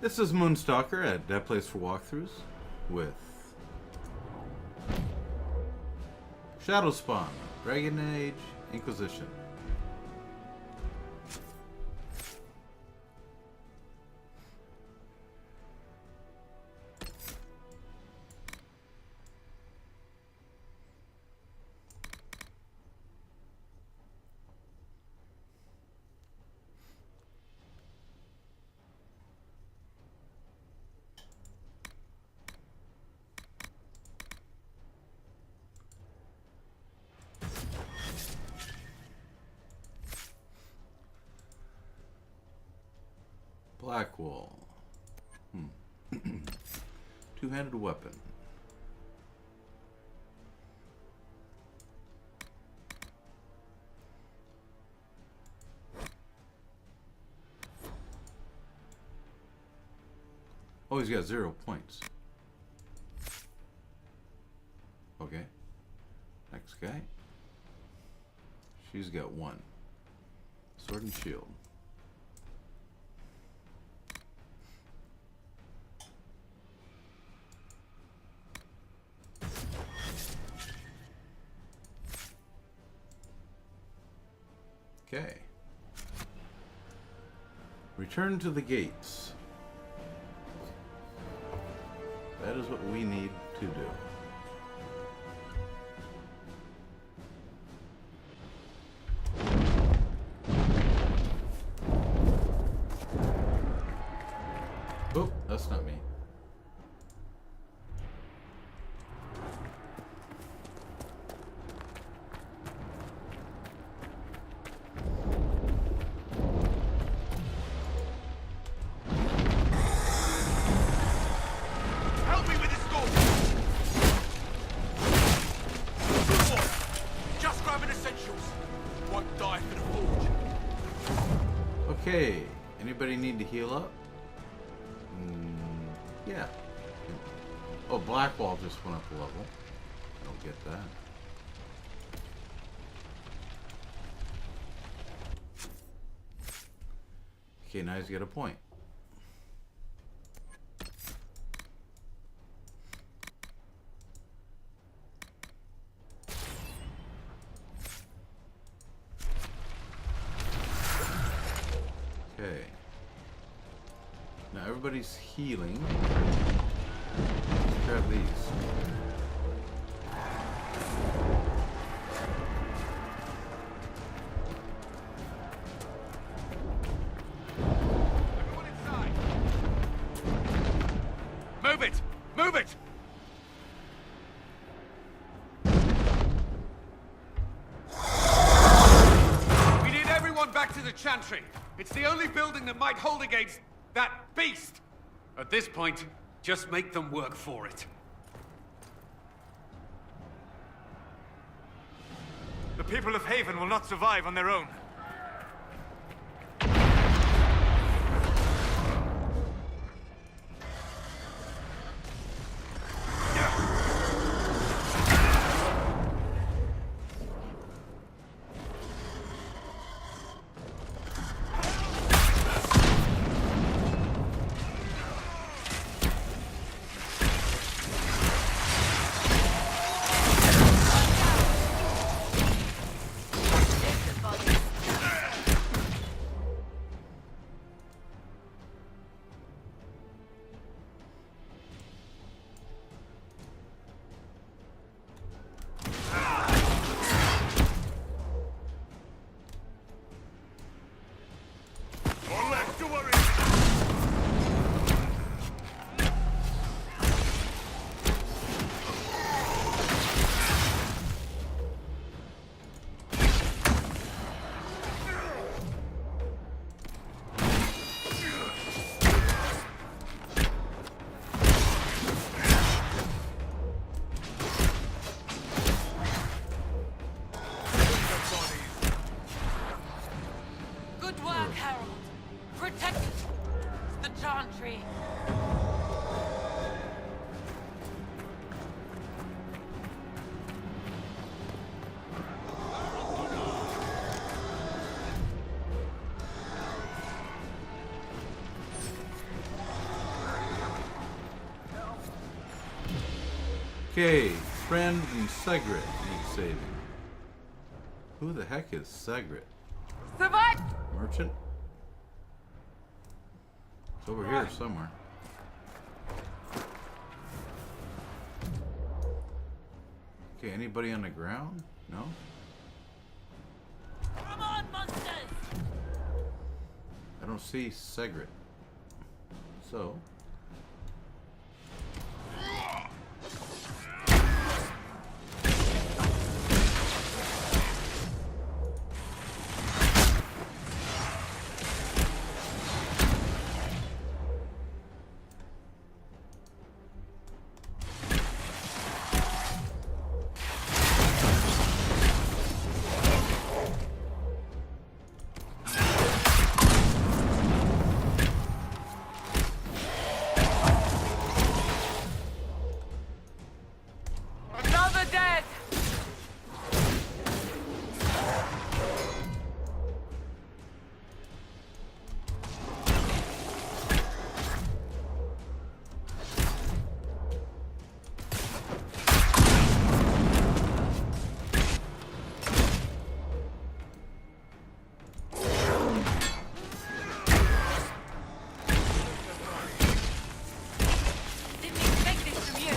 This is Moonstalker at That Place for Walkthroughs with Shadowspawn, Dragon Age, Inquisition. Blackwall. Two-handed weapon. Oh, he's got 0 points. Okay. Next guy. She's got 1. Sword and shield. Okay. Return to the gates. That is what we need to do. Oh, that's not me. Okay, anybody need to heal up? Yeah. Oh, Blackwall just went up a level. I don't get that. Okay, now he's got a point. Okay. Now everybody's healing. Let's grab these. Everyone inside. Move it! Move it! We need everyone back to the Chantry. It's the only building that might hold against that beast. At this point, just make them work for it. The people of Haven will not survive on their own. Chantry. Okay, friend and Segret need saving. Who the heck is Segret? Survive! Merchant? It's over here somewhere. Okay, anybody on the ground? No? Come on, monsters! I don't see Segret. So... Another dead! Didn't expect this from you.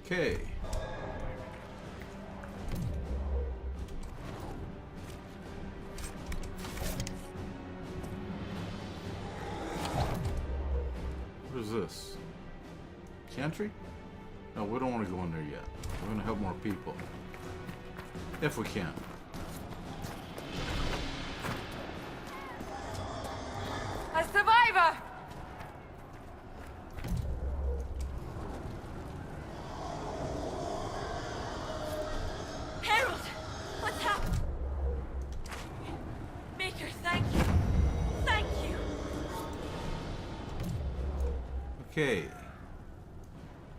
Okay. What is this? Chantry? No, we don't want to go in there yet. We're going to help more people. If we can. A survivor! Harold! What's happened? Maker, thank you. Thank you. Okay.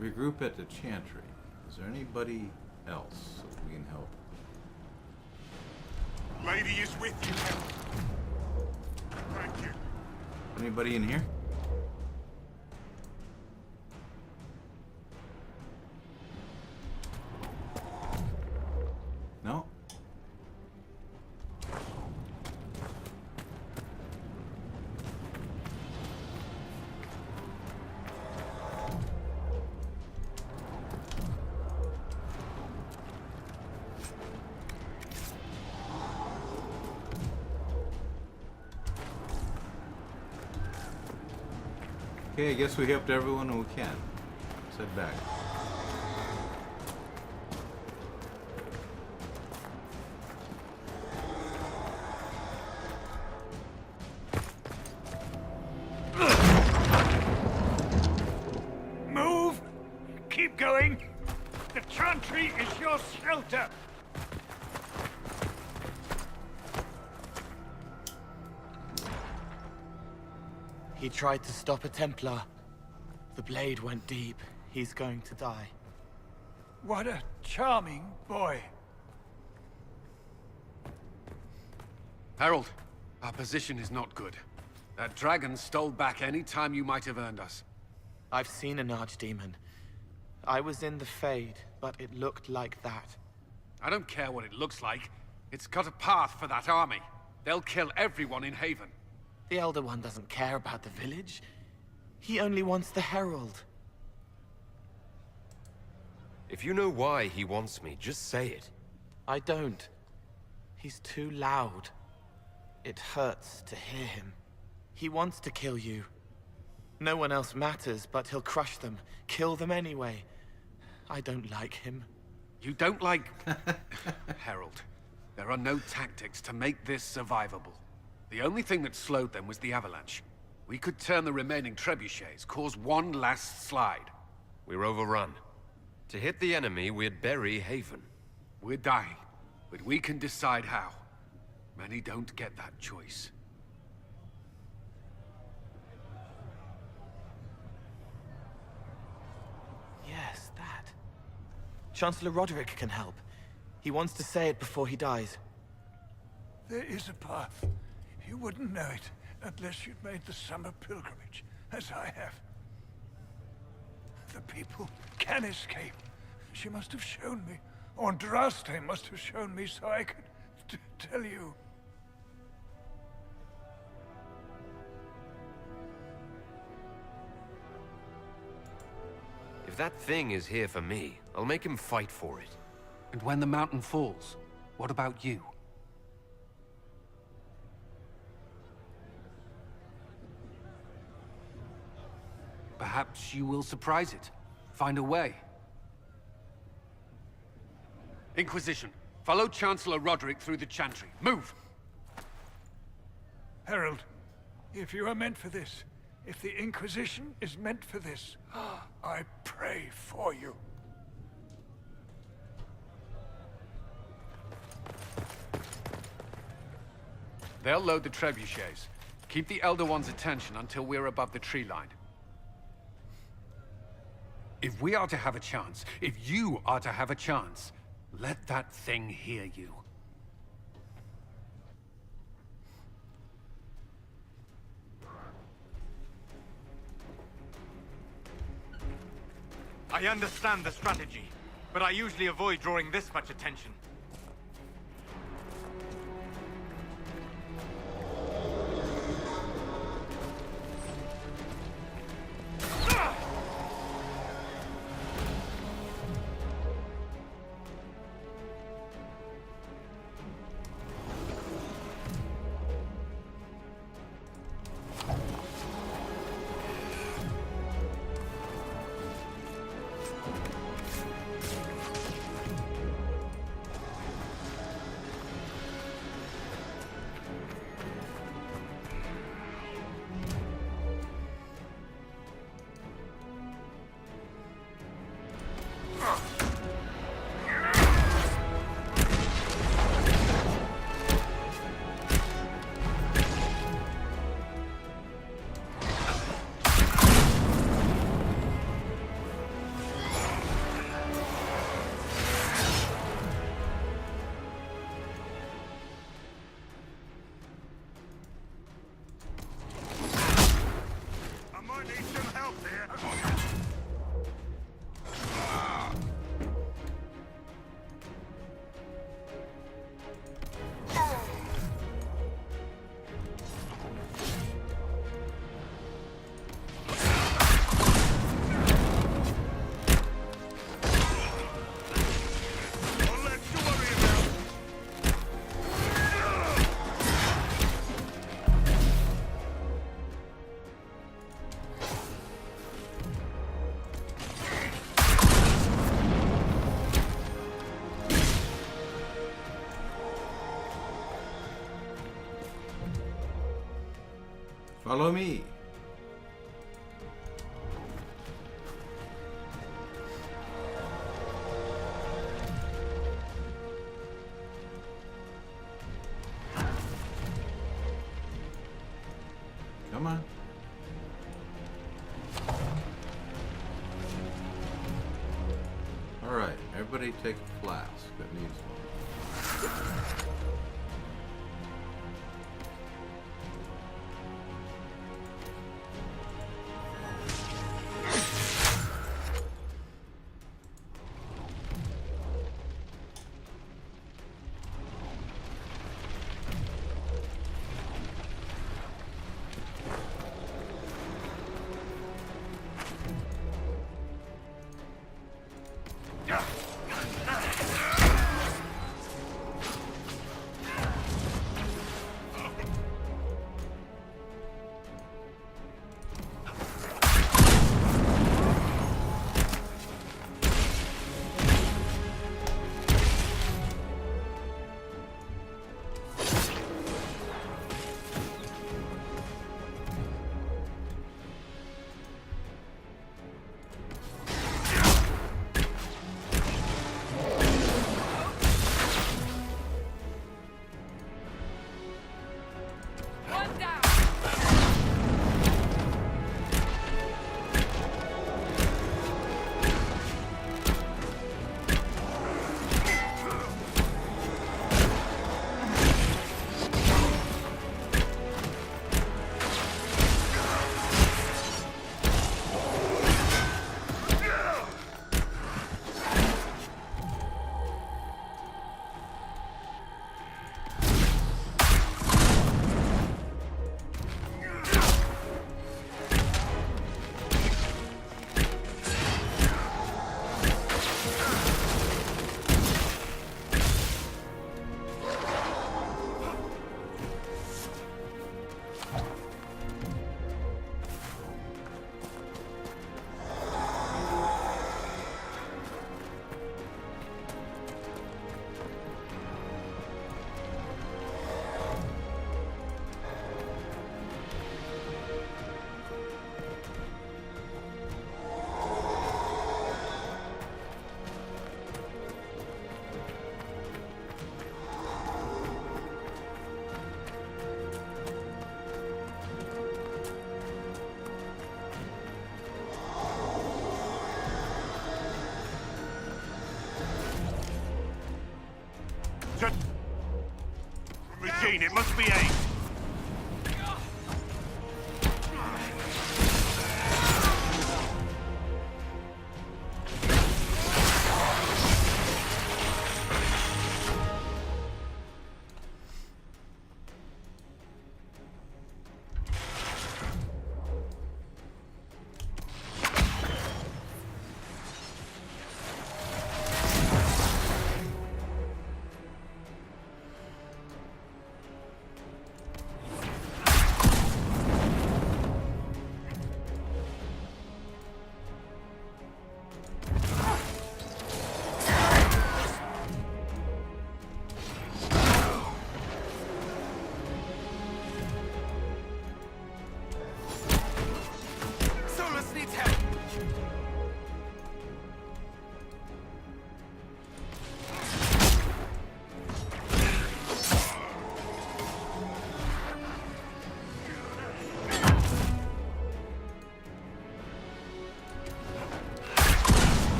Regroup at the Chantry. Is there anybody else that we can help? Lady is with you, Harold. Thank you. Anybody in here? No? Okay, I guess we helped everyone who can. Let's head back. Move! Keep going! The Chantry is your shelter! He tried to stop a Templar. The blade went deep. He's going to die. What a charming boy. Harold, our position is not good. That dragon stole back any time you might have earned us. I've seen an archdemon. I was in the Fade, but it looked like that. I don't care what it looks like. It's got a path for that army. They'll kill everyone in Haven. The Elder One doesn't care about the village. He only wants the Herald. If you know why he wants me, just say it. I don't. He's too loud. It hurts to hear him. He wants to kill you. No one else matters, but he'll crush them, kill them anyway. I don't like him. You don't like... Harold, there are no tactics to make this survivable. The only thing that slowed them was the avalanche. We could turn the remaining trebuchets, cause one last slide. We're overrun. To hit the enemy, we'd bury Haven. We're dying, but we can decide how. Many don't get that choice. Yes, that. Chancellor Roderick can help. He wants to say it before he dies. There is a path. You wouldn't know it unless you'd made the summer pilgrimage, as I have. The people can escape. She must have shown me. Or Andraste must have shown me so I could tell you. If that thing is here for me, I'll make him fight for it. And when the mountain falls, what about you? Perhaps you will surprise it. Find a way. Inquisition, follow Chancellor Roderick through the Chantry. Move! Herald, if you are meant for this, if the Inquisition is meant for this, I pray for you. They'll load the trebuchets. Keep the Elder One's attention until we're above the tree line. If we are to have a chance, if you are to have a chance, let that thing hear you. I understand the strategy, but I usually avoid drawing this much attention. Follow me. Come on. All right, everybody take a flask that needs one. machine. It must be aimed.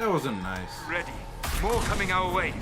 That wasn't nice. Ready. More coming our way.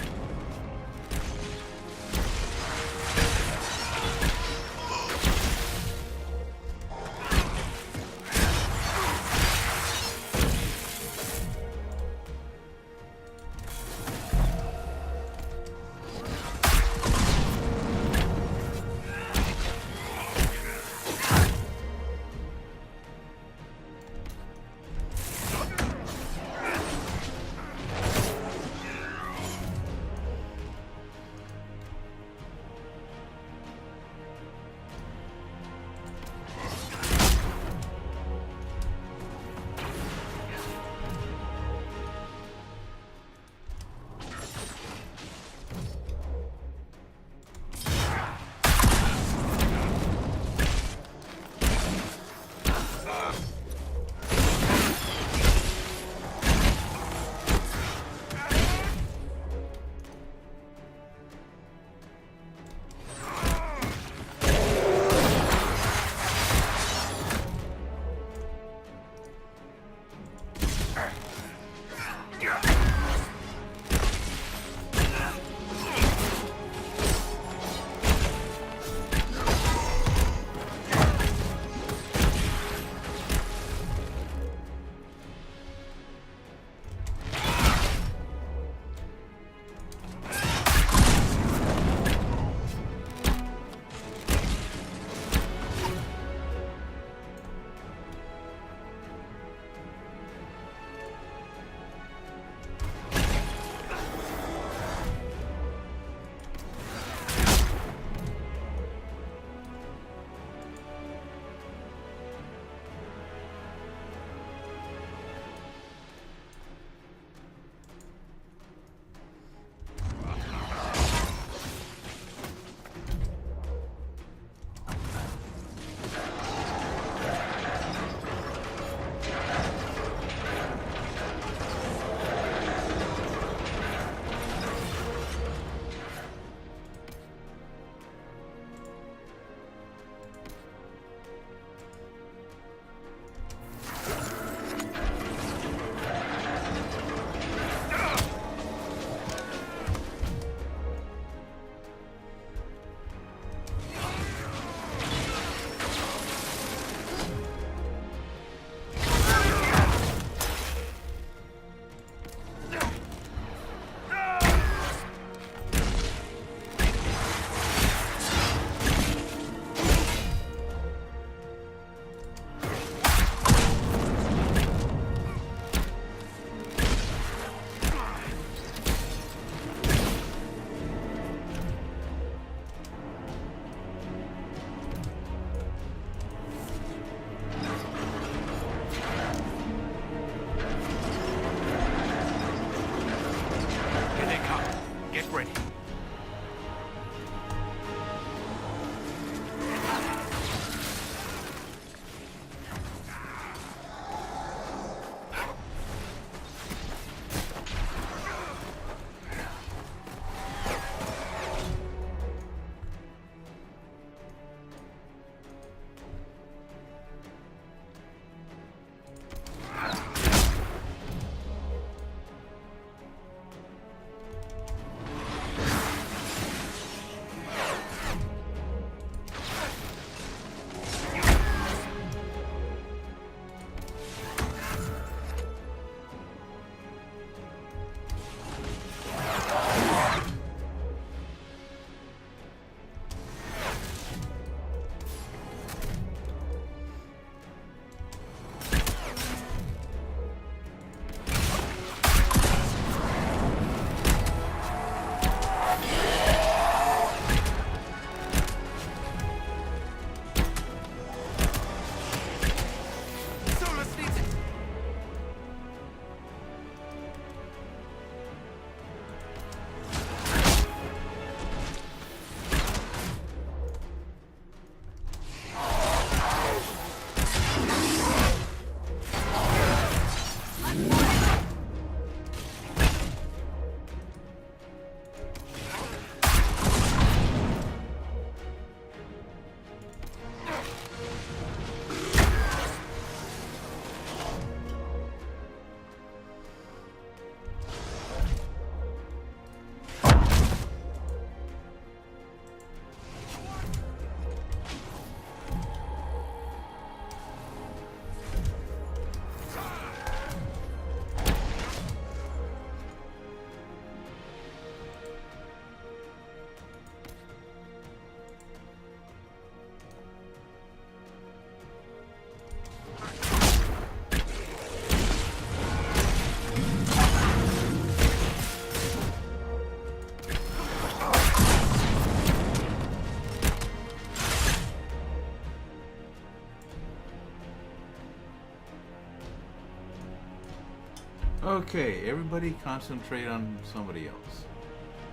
Okay, everybody concentrate on somebody else.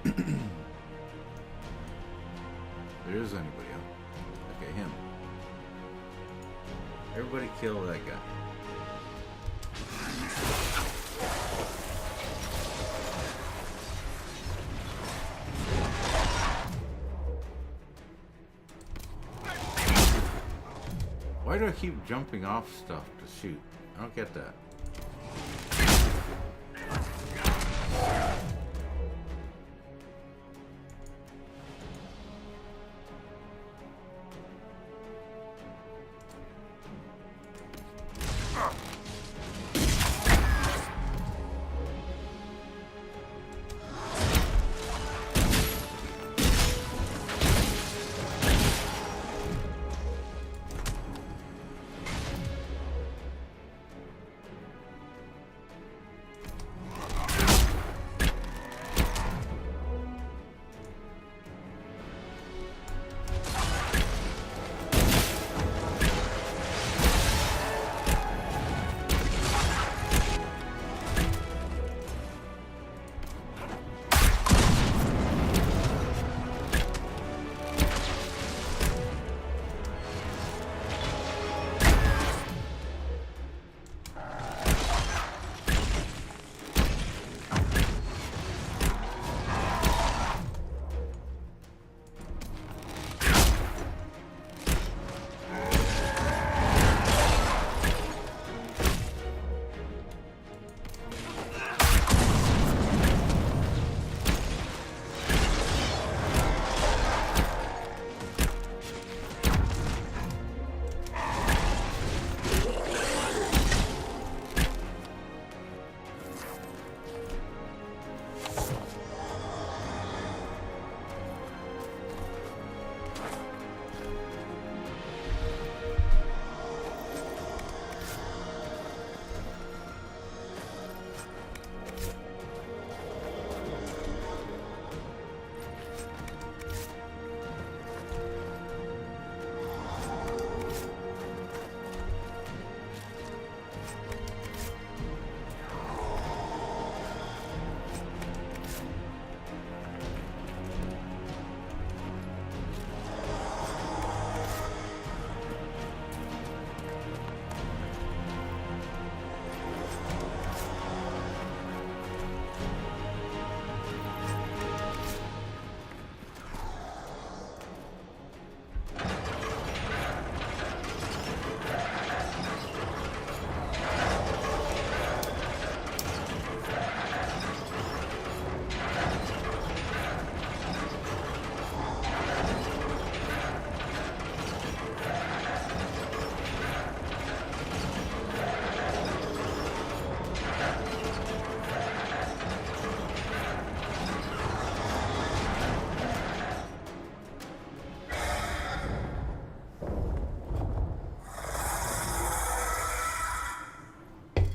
There is anybody else. Okay, him. Everybody kill that guy. Why do I keep jumping off stuff to shoot? I don't get that.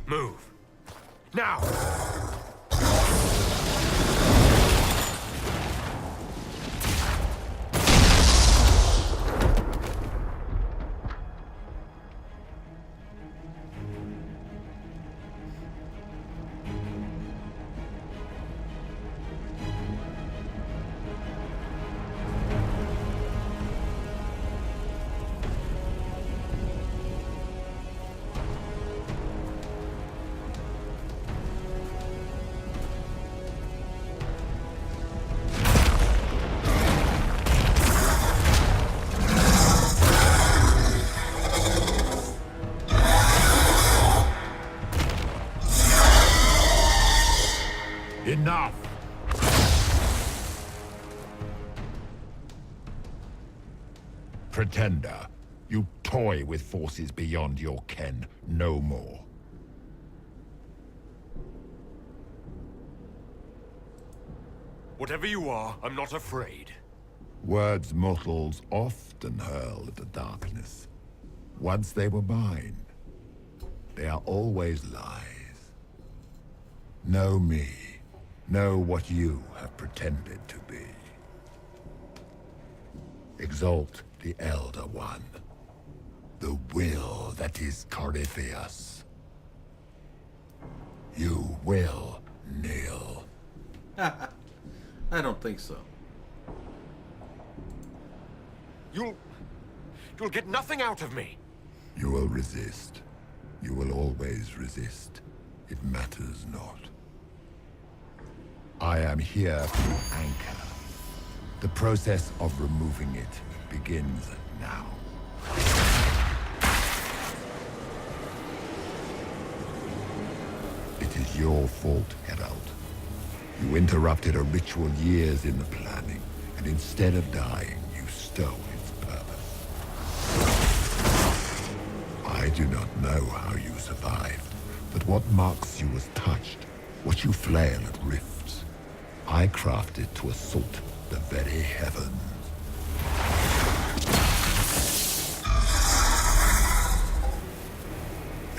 Move. Now! Enough! Pretender, you toy with forces beyond your ken no more. Whatever you are, I'm not afraid. Words mortals often hurl at the darkness. Once they were mine, they are always lies. Know me. Know what you have pretended to be. Exalt the Elder One. The will that is Corypheus. You will kneel. I don't think so. You'll get nothing out of me. You will resist. You will always resist. It matters not. I am here to anchor. The process of removing it begins now. It is your fault, Herald. You interrupted a ritual years in the planning, and instead of dying, you stole its purpose. I do not know how you survived, but what marks you as touched, what you flail at rifts, I crafted to assault the very heavens.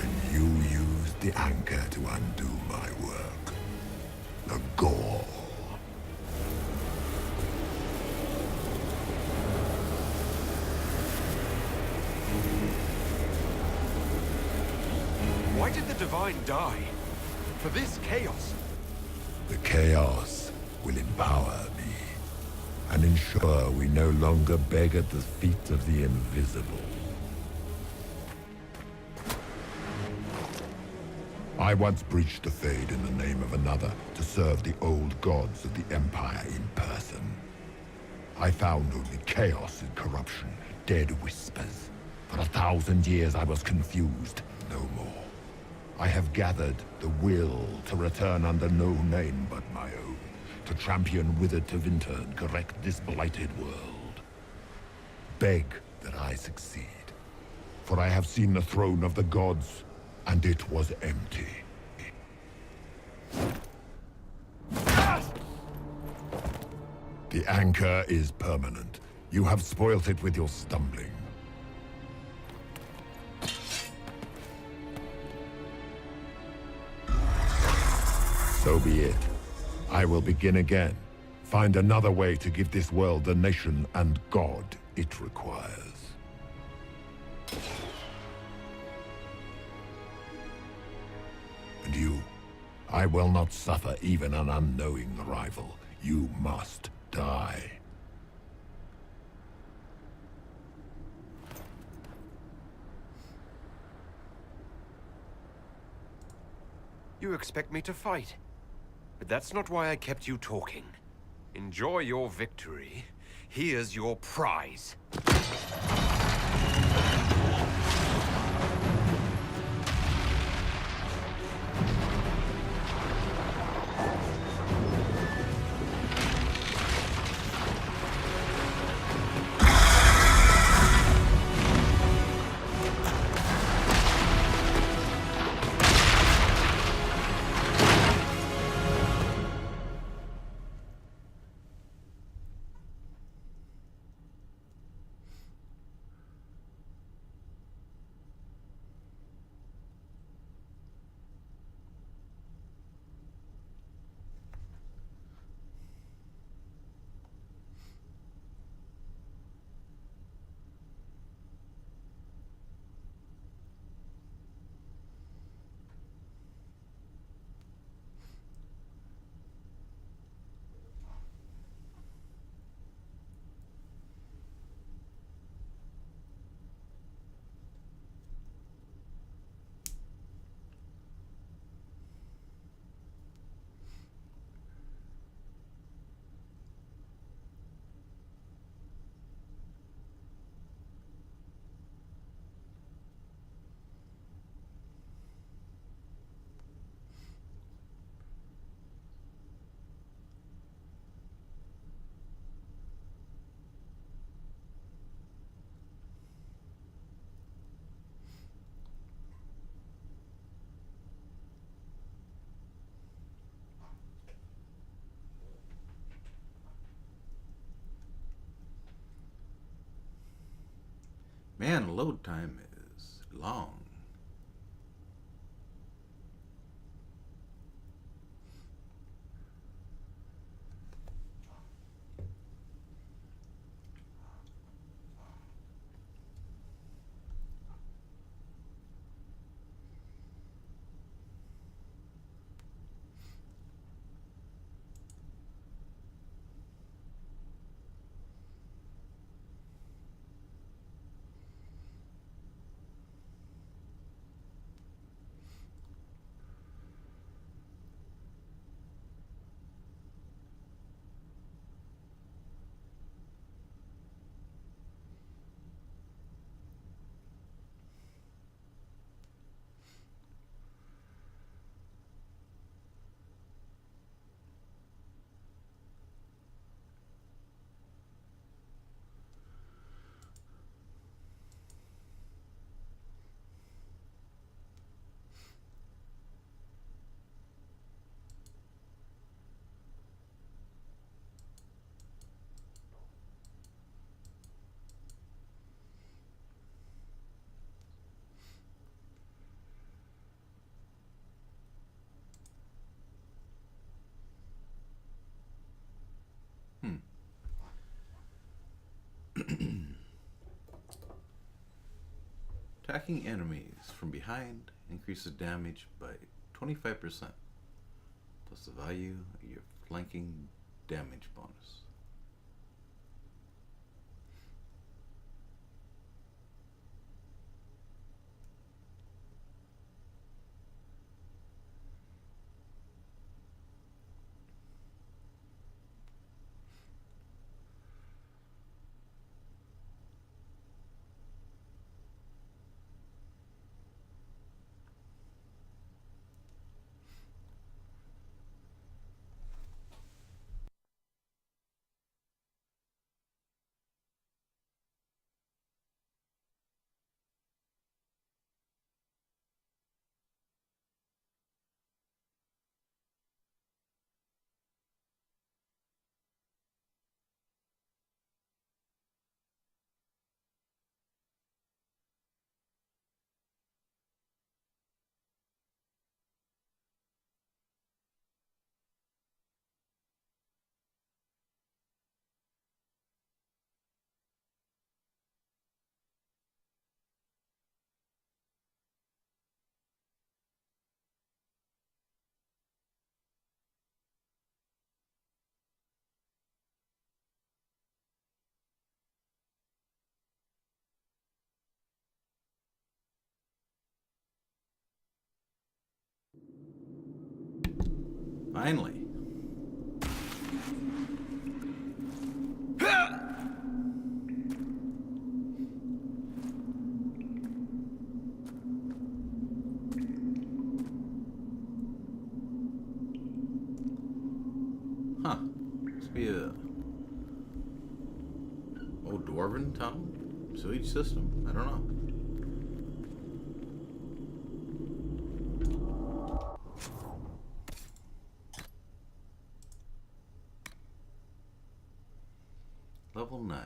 And you used the anchor to undo my work. The gore. Why did the Divine die? For this chaos? The chaos will empower me and ensure we no longer beg at the feet of the invisible. I once breached the Fade in the name of another to serve the old gods of the Empire in person. I found only chaos and corruption, dead whispers. For 1,000 years I was confused, no more. I have gathered the will to return under no name but my own, to champion Withered to Winter and correct this blighted world. Beg that I succeed, for I have seen the throne of the gods, and it was empty. The anchor is permanent. You have spoilt it with your stumbling. So be it. I will begin again. Find another way to give this world the nation and God it requires. And you, I will not suffer even an unknowing rival. You must die. You expect me to fight? But that's not why I kept you talking. Enjoy your victory. Here's your prize. Man, load time is long. Attacking enemies from behind increases damage by 25%, plus the value of your flanking damage bonus. Finally. Huh. Must be a old dwarven town? Sewage system? I don't know. Level 9.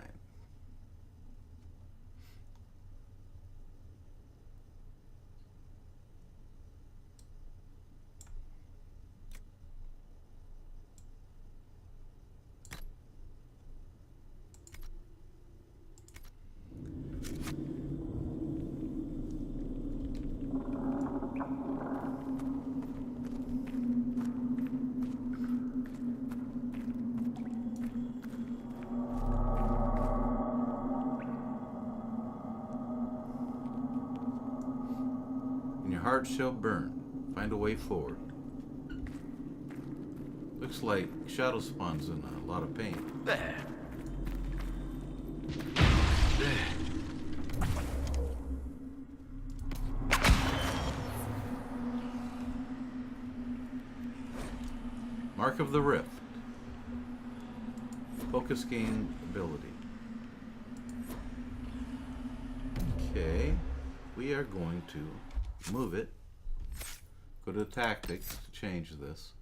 Heart shall burn. Find a way forward. Looks like Shadowspawn's in a lot of pain. There. Mark of the Rift. Focus gain ability. Okay. We are going to move it. Go to tactics to change this.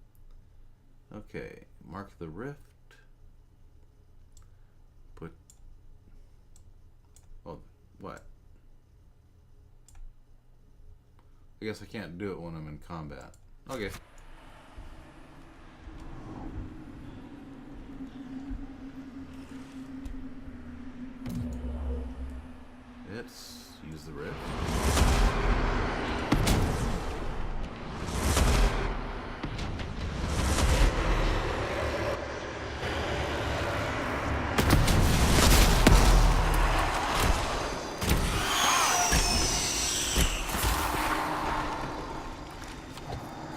Okay, mark the rift. Put. Oh, what? I guess I can't do it when I'm in combat. Okay. Let's use the rift.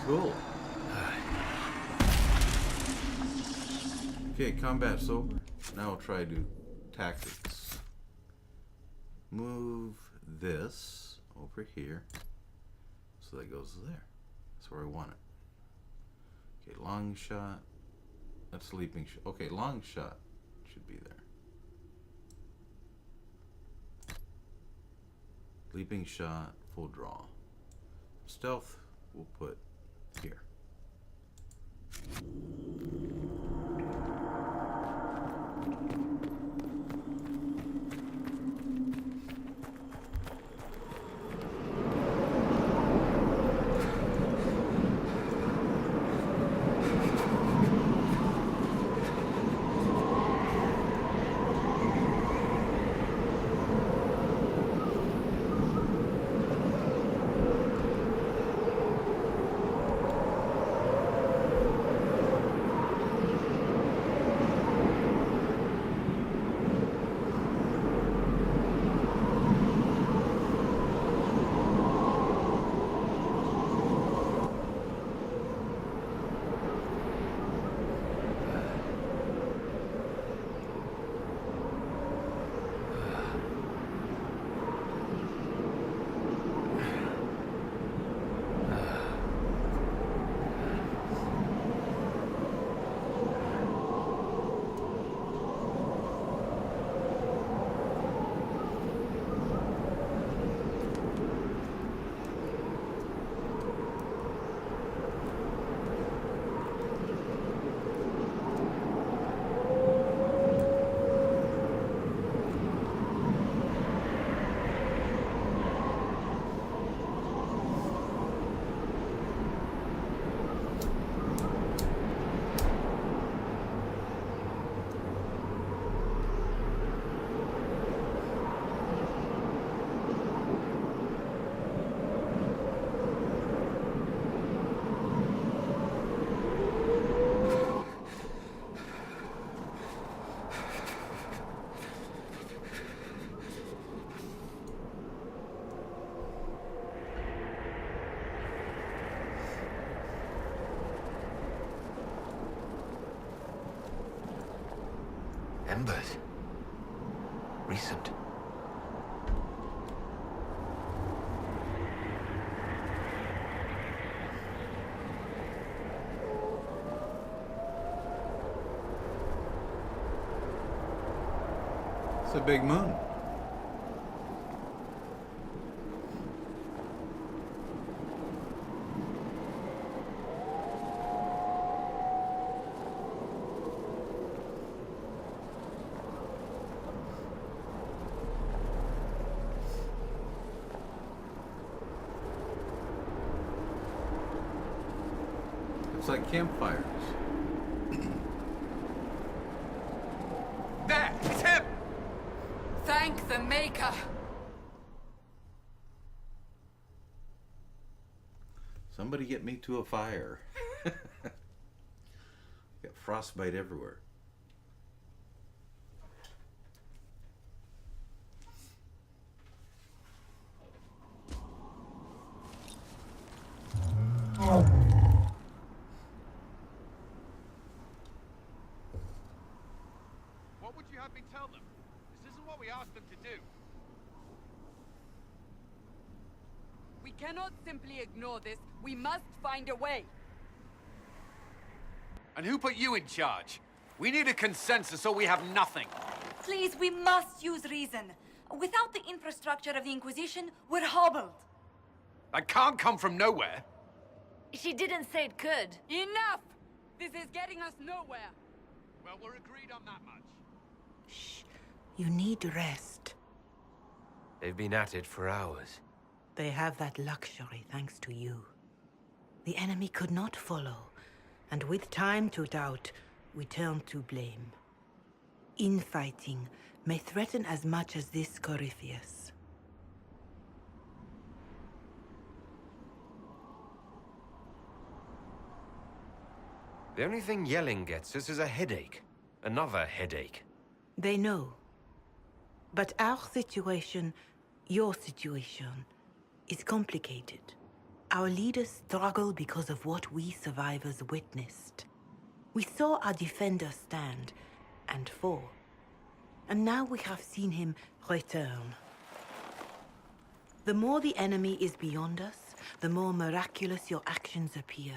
Cool. Okay, combat's over. Now I'll try to do tactics. Move this over here. So that goes there. That's where I want it. Okay, long shot. That's leaping shot. Okay, long shot should be there. Leaping shot, full draw. Stealth we'll put here. Embers. Recent. It's a big moon. It's like campfires. There! It's him! Thank the Maker. Somebody get me to a fire. Got frostbite everywhere. What would you have me tell them? This isn't what we asked them to do. We cannot simply ignore this. We must find a way. And who put you in charge? We need a consensus or we have nothing. Please, we must use reason. Without the infrastructure of the Inquisition, we're hobbled. That can't come from nowhere. She didn't say it could. Enough! This is getting us nowhere. Well, we're agreed on that much. Shh. You need rest. They've been at it for hours. They have that luxury thanks to you. The enemy could not follow, and with time to doubt, we turn to blame. Infighting may threaten as much as this Corypheus. The only thing yelling gets us is a headache. Another headache. They know. But our situation, your situation, is complicated. Our leaders struggle because of what we survivors witnessed. We saw our defender stand and fall. And now we have seen him return. The more the enemy is beyond us, the more miraculous your actions appear,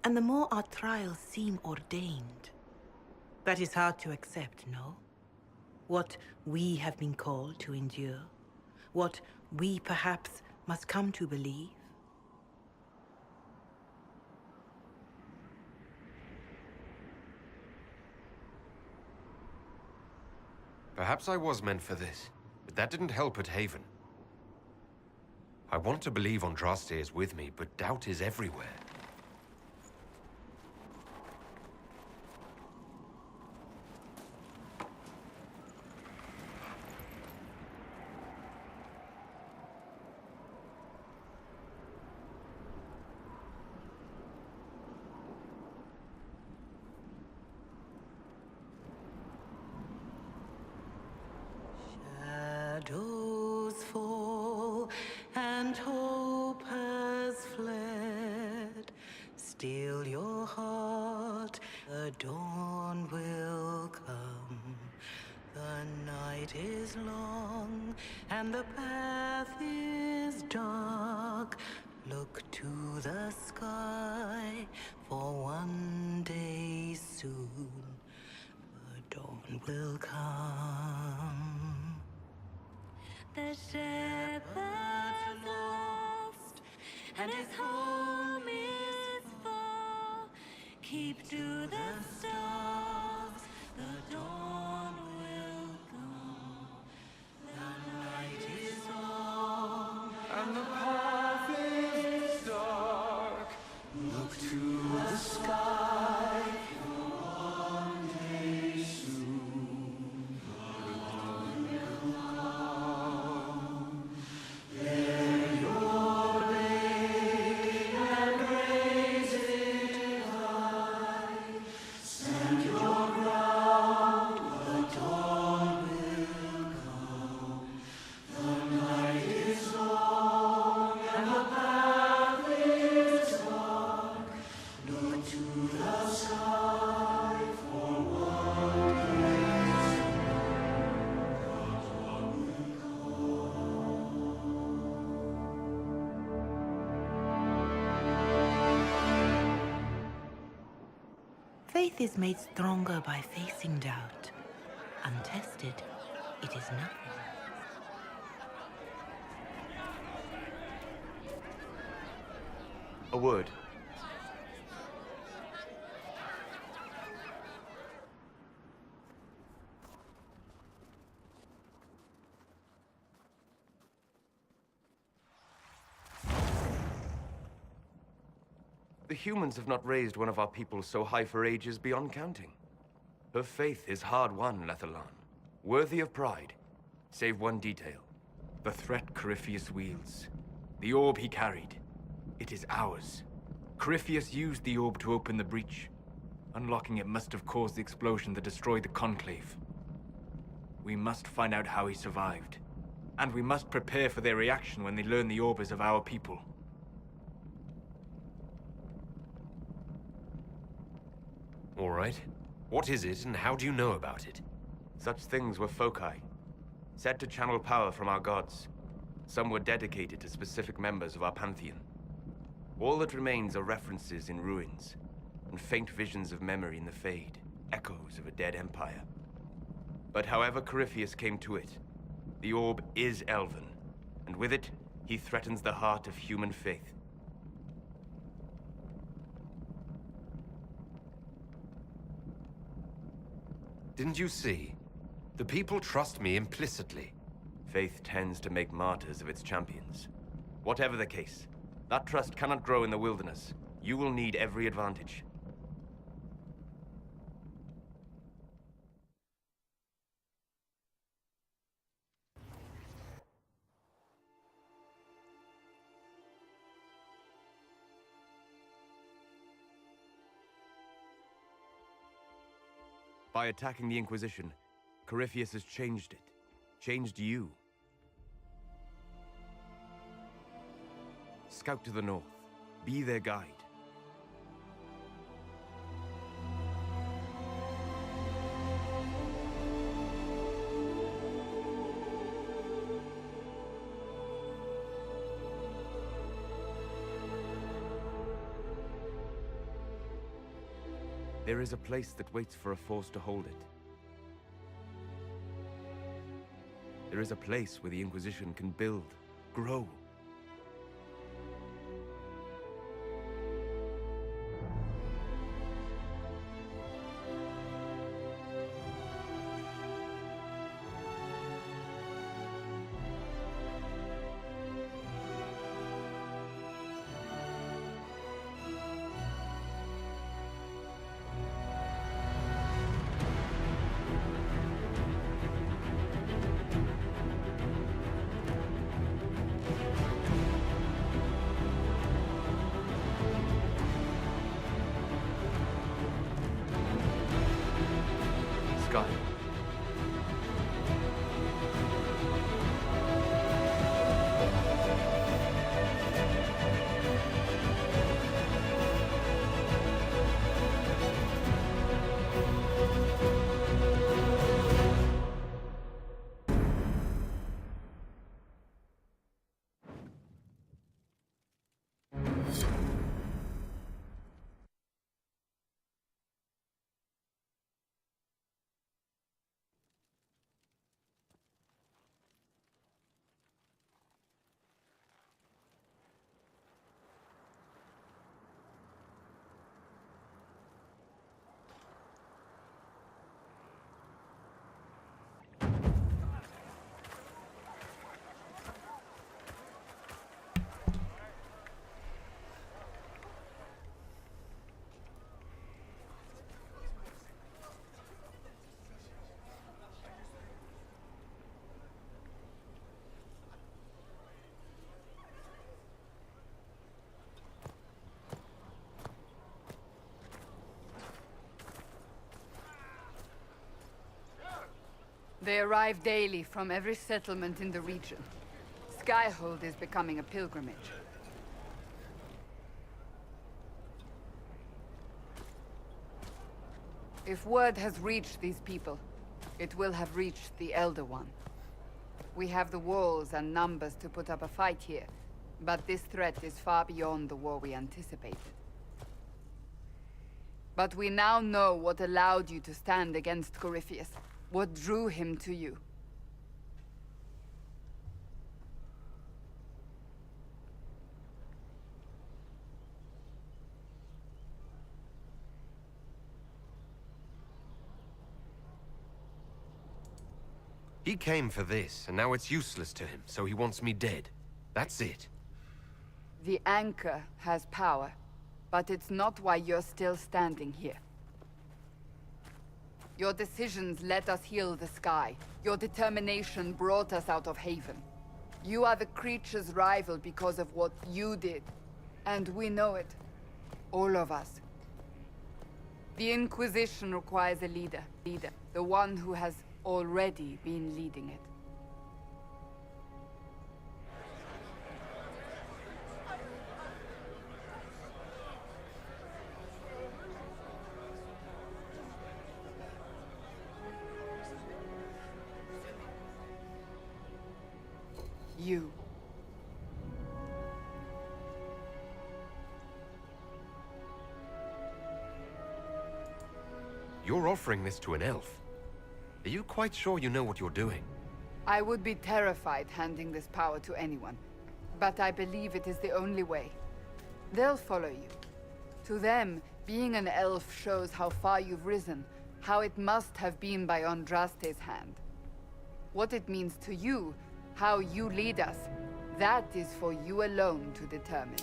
and the more our trials seem ordained. That is hard to accept, no? What we have been called to endure, what we perhaps must come to believe. Perhaps I was meant for this, but that didn't help at Haven. I want to believe Andraste is with me, but doubt is everywhere. Shadows fall and hope has fled. Still your heart, the dawn will come. The night is long and the path is dark. Look to the sky, for one day soon the dawn will come. The shepherd's lost, and his home is far. Keep to the stars, the dawn will come. The night is long, and the path is dark. Look to the sky, for one day soon the dawn will come. Bear your blade and raise it high. Stand Faith is made stronger by facing doubt. Untested, it is nothing. A word. The humans have not raised one of our people so high for ages beyond counting. Her faith is hard-won, Lethalan. Worthy of pride. Save one detail. The threat Corypheus wields. The orb he carried. It is ours. Corypheus used the orb to open the breach. Unlocking it must have caused the explosion that destroyed the Conclave. We must find out how he survived. And we must prepare for their reaction when they learn the orb is of our people. All right. What is it, and how do you know about it? Such things were foci, said to channel power from our gods. Some were dedicated to specific members of our pantheon. All that remains are references in ruins, and faint visions of memory in the Fade, echoes of a dead empire. But however Corypheus came to it, the orb is Elven, and with it, he threatens the heart of human faith. Didn't you see? The people trust me implicitly. Faith tends to make martyrs of its champions. Whatever the case, that trust cannot grow in the wilderness. You will need every advantage. By attacking the Inquisition, Corypheus has changed it. Changed you. Scout to the north. Be their guide. There is a place that waits for a force to hold it. There is a place where the Inquisition can build, grow. Sky. They arrive daily from every settlement in the region. Skyhold is becoming a pilgrimage. If word has reached these people, it will have reached the Elder One. We have the walls and numbers to put up a fight here, but this threat is far beyond the war we anticipated. But we now know what allowed you to stand against Corypheus. What drew him to you. He came for this, and now it's useless to him, so he wants me dead. That's it. The Anchor has power, but it's not why you're still standing here. Your decisions let us heal the sky. Your determination brought us out of Haven. You are the creature's rival because of what you did. And we know it. All of us. The Inquisition requires a leader. The one who has already been leading it. You. You're offering this to an elf. Are you quite sure you know what you're doing? I would be terrified handing this power to anyone, but I believe it is the only way. They'll follow you. To them, being an elf shows how far you've risen, how it must have been by Andraste's hand. What it means to you, how you lead us, that is for you alone to determine.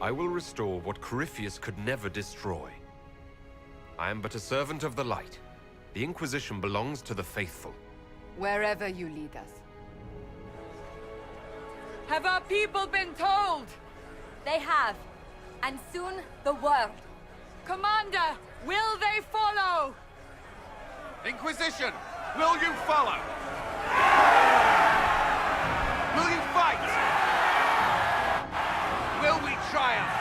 I will restore what Corypheus could never destroy. I am but a servant of the light. The Inquisition belongs to the faithful. Wherever you lead us. Have our people been told? They have. And soon, the world. Commander, will they follow? Inquisition, will you follow? Will you fight? Will we triumph?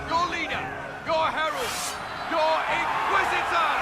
Your leader, your herald, your Inquisitor!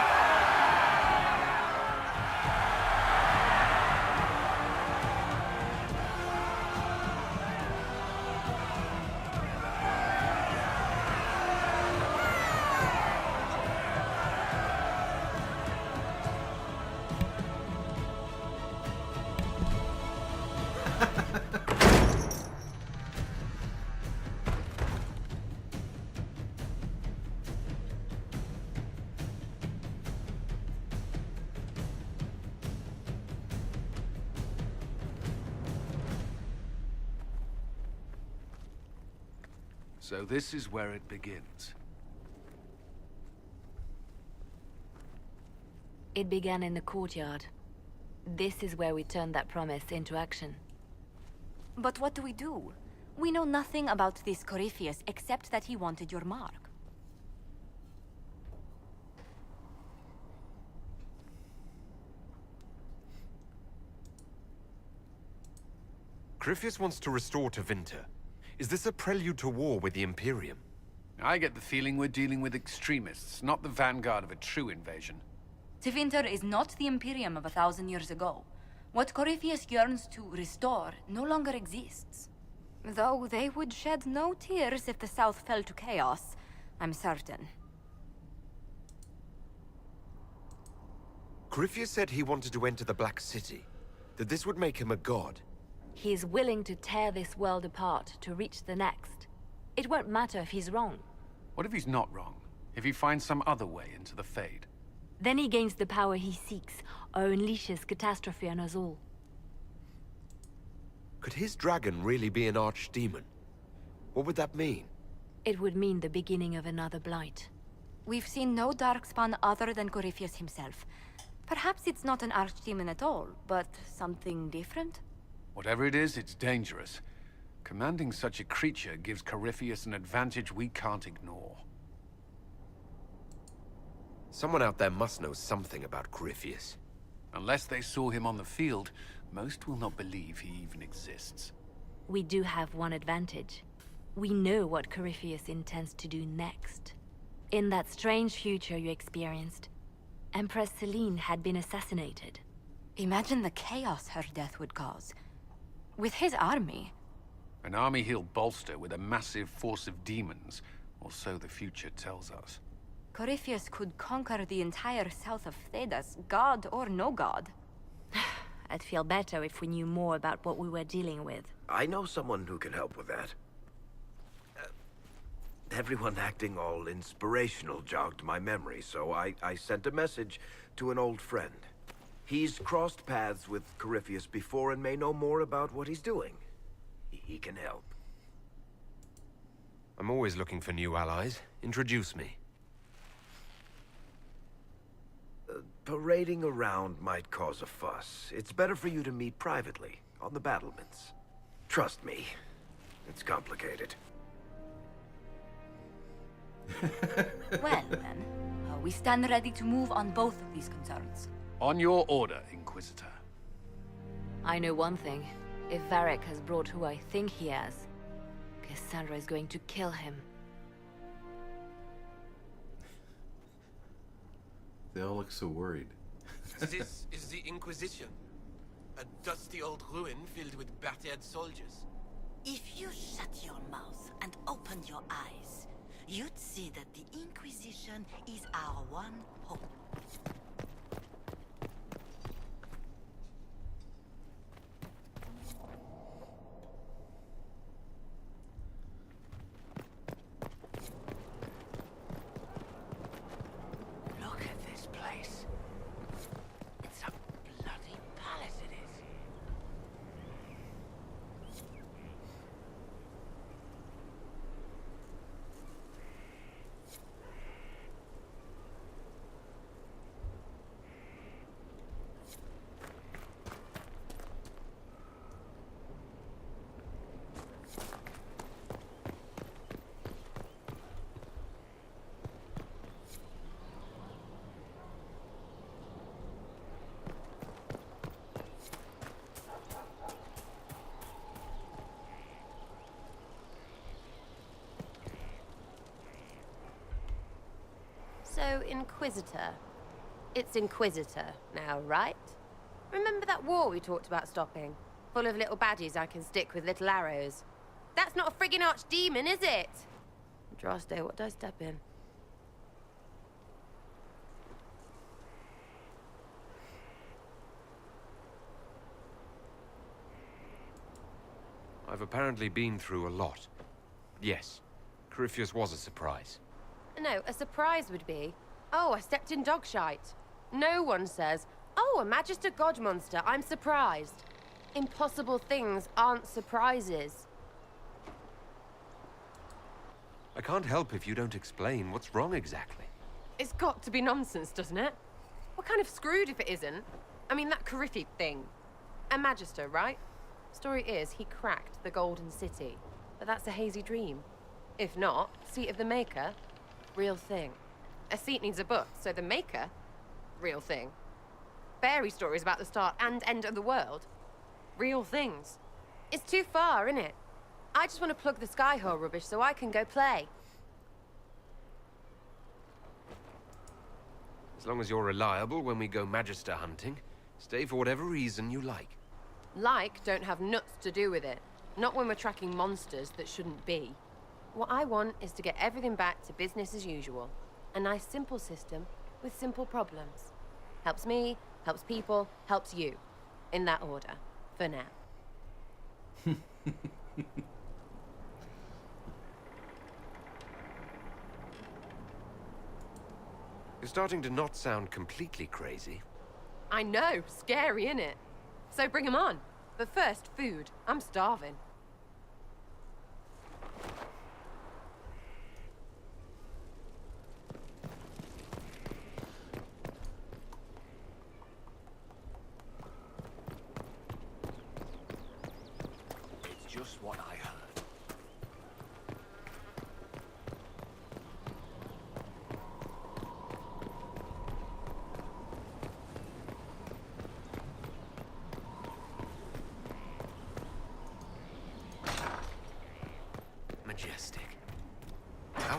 So this is where it begins. It began in the courtyard. This is where we turned that promise into action. But what do we do? We know nothing about this Corypheus except that he wanted your mark. Corypheus wants to restore Tevinter. Is this a prelude to war with the Imperium? I get the feeling we're dealing with extremists, not the vanguard of a true invasion. Tevinter is not the Imperium of 1,000 years ago. What Corypheus yearns to restore no longer exists. Though they would shed no tears if the South fell to chaos, I'm certain. Corypheus said he wanted to enter the Black City, that this would make him a god. He is willing to tear this world apart to reach the next. It won't matter if he's wrong. What if he's not wrong? If he finds some other way into the Fade? Then he gains the power he seeks, or unleashes catastrophe on us all. Could his dragon really be an archdemon? What would that mean? It would mean the beginning of another blight. We've seen no Darkspawn other than Corypheus himself. Perhaps it's not an archdemon at all, but something different? Whatever it is, it's dangerous. Commanding such a creature gives Corypheus an advantage we can't ignore. Someone out there must know something about Corypheus. Unless they saw him on the field, most will not believe he even exists. We do have one advantage. We know what Corypheus intends to do next. In that strange future you experienced, Empress Selene had been assassinated. Imagine the chaos her death would cause. With his army. An army he'll bolster with a massive force of demons, or so the future tells us. Corypheus could conquer the entire south of Thedas, god or no god. I'd feel better if we knew more about what we were dealing with. I know someone who can help with that. Everyone acting all inspirational jogged my memory, so I sent a message to an old friend. He's crossed paths with Corypheus before and may know more about what he's doing. He can help. I'm always looking for new allies. Introduce me. Parading around might cause a fuss. It's better for you to meet privately, on the battlements. Trust me, it's complicated. Well, then, we stand ready to move on both of these concerns. On your order, Inquisitor. I know one thing. If Varric has brought who I think he has, Cassandra is going to kill him. They all look so worried. This is the Inquisition. A dusty old ruin filled with battered soldiers. If you shut your mouth and opened your eyes, you'd see that the Inquisition is our one hope. Look at this place. It's a bloody palace, it is. So, Inquisitor. It's Inquisitor now, right? Remember that war we talked about stopping? Full of little baddies I can stick with little arrows. That's not a friggin' archdemon, is it? Droste, what did I step in? I've apparently been through a lot. Yes, Corypheus was a surprise. No, a surprise would be, oh, I stepped in dog shite. No one says, oh, a Magister God monster, I'm surprised. Impossible things aren't surprises. I can't help if you don't explain what's wrong exactly. It's got to be nonsense, doesn't it? We're kind of screwed if it isn't. I mean, that Corypheus thing. A Magister, right? Story is, he cracked the Golden City. But that's a hazy dream. If not, Seat of the Maker, real thing. A seat needs a book, so the Maker, real thing. Fairy stories about the start and end of the world, real things. It's too far, innit? I just want to plug the Skyhole rubbish so I can go play. As long as you're reliable when we go Magister hunting, stay for whatever reason you like. Like don't have nuts to do with it. Not when we're tracking monsters that shouldn't be. What I want is to get everything back to business as usual. A nice simple system with simple problems. Helps me, helps people, helps you. In that order. For now. You're starting to not sound completely crazy. I know, scary, innit? So bring 'em on. But first, food. I'm starving. It's just what I heard.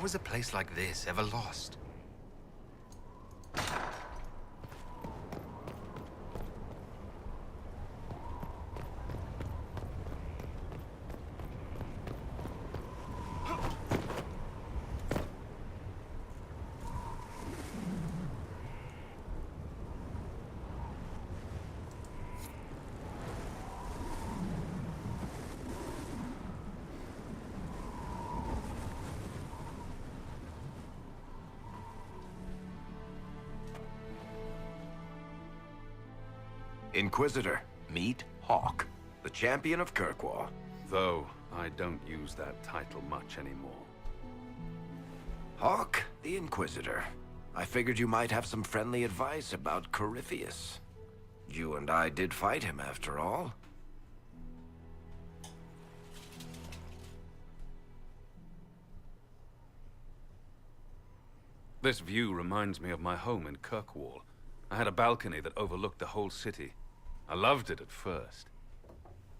was a place like this ever lost? Inquisitor, meet Hawk, the champion of Kirkwall. Though I don't use that title much anymore. Hawk, the Inquisitor. I figured you might have some friendly advice about Corypheus. You and I did fight him, after all. This view reminds me of my home in Kirkwall. I had a balcony that overlooked the whole city. I loved it at first.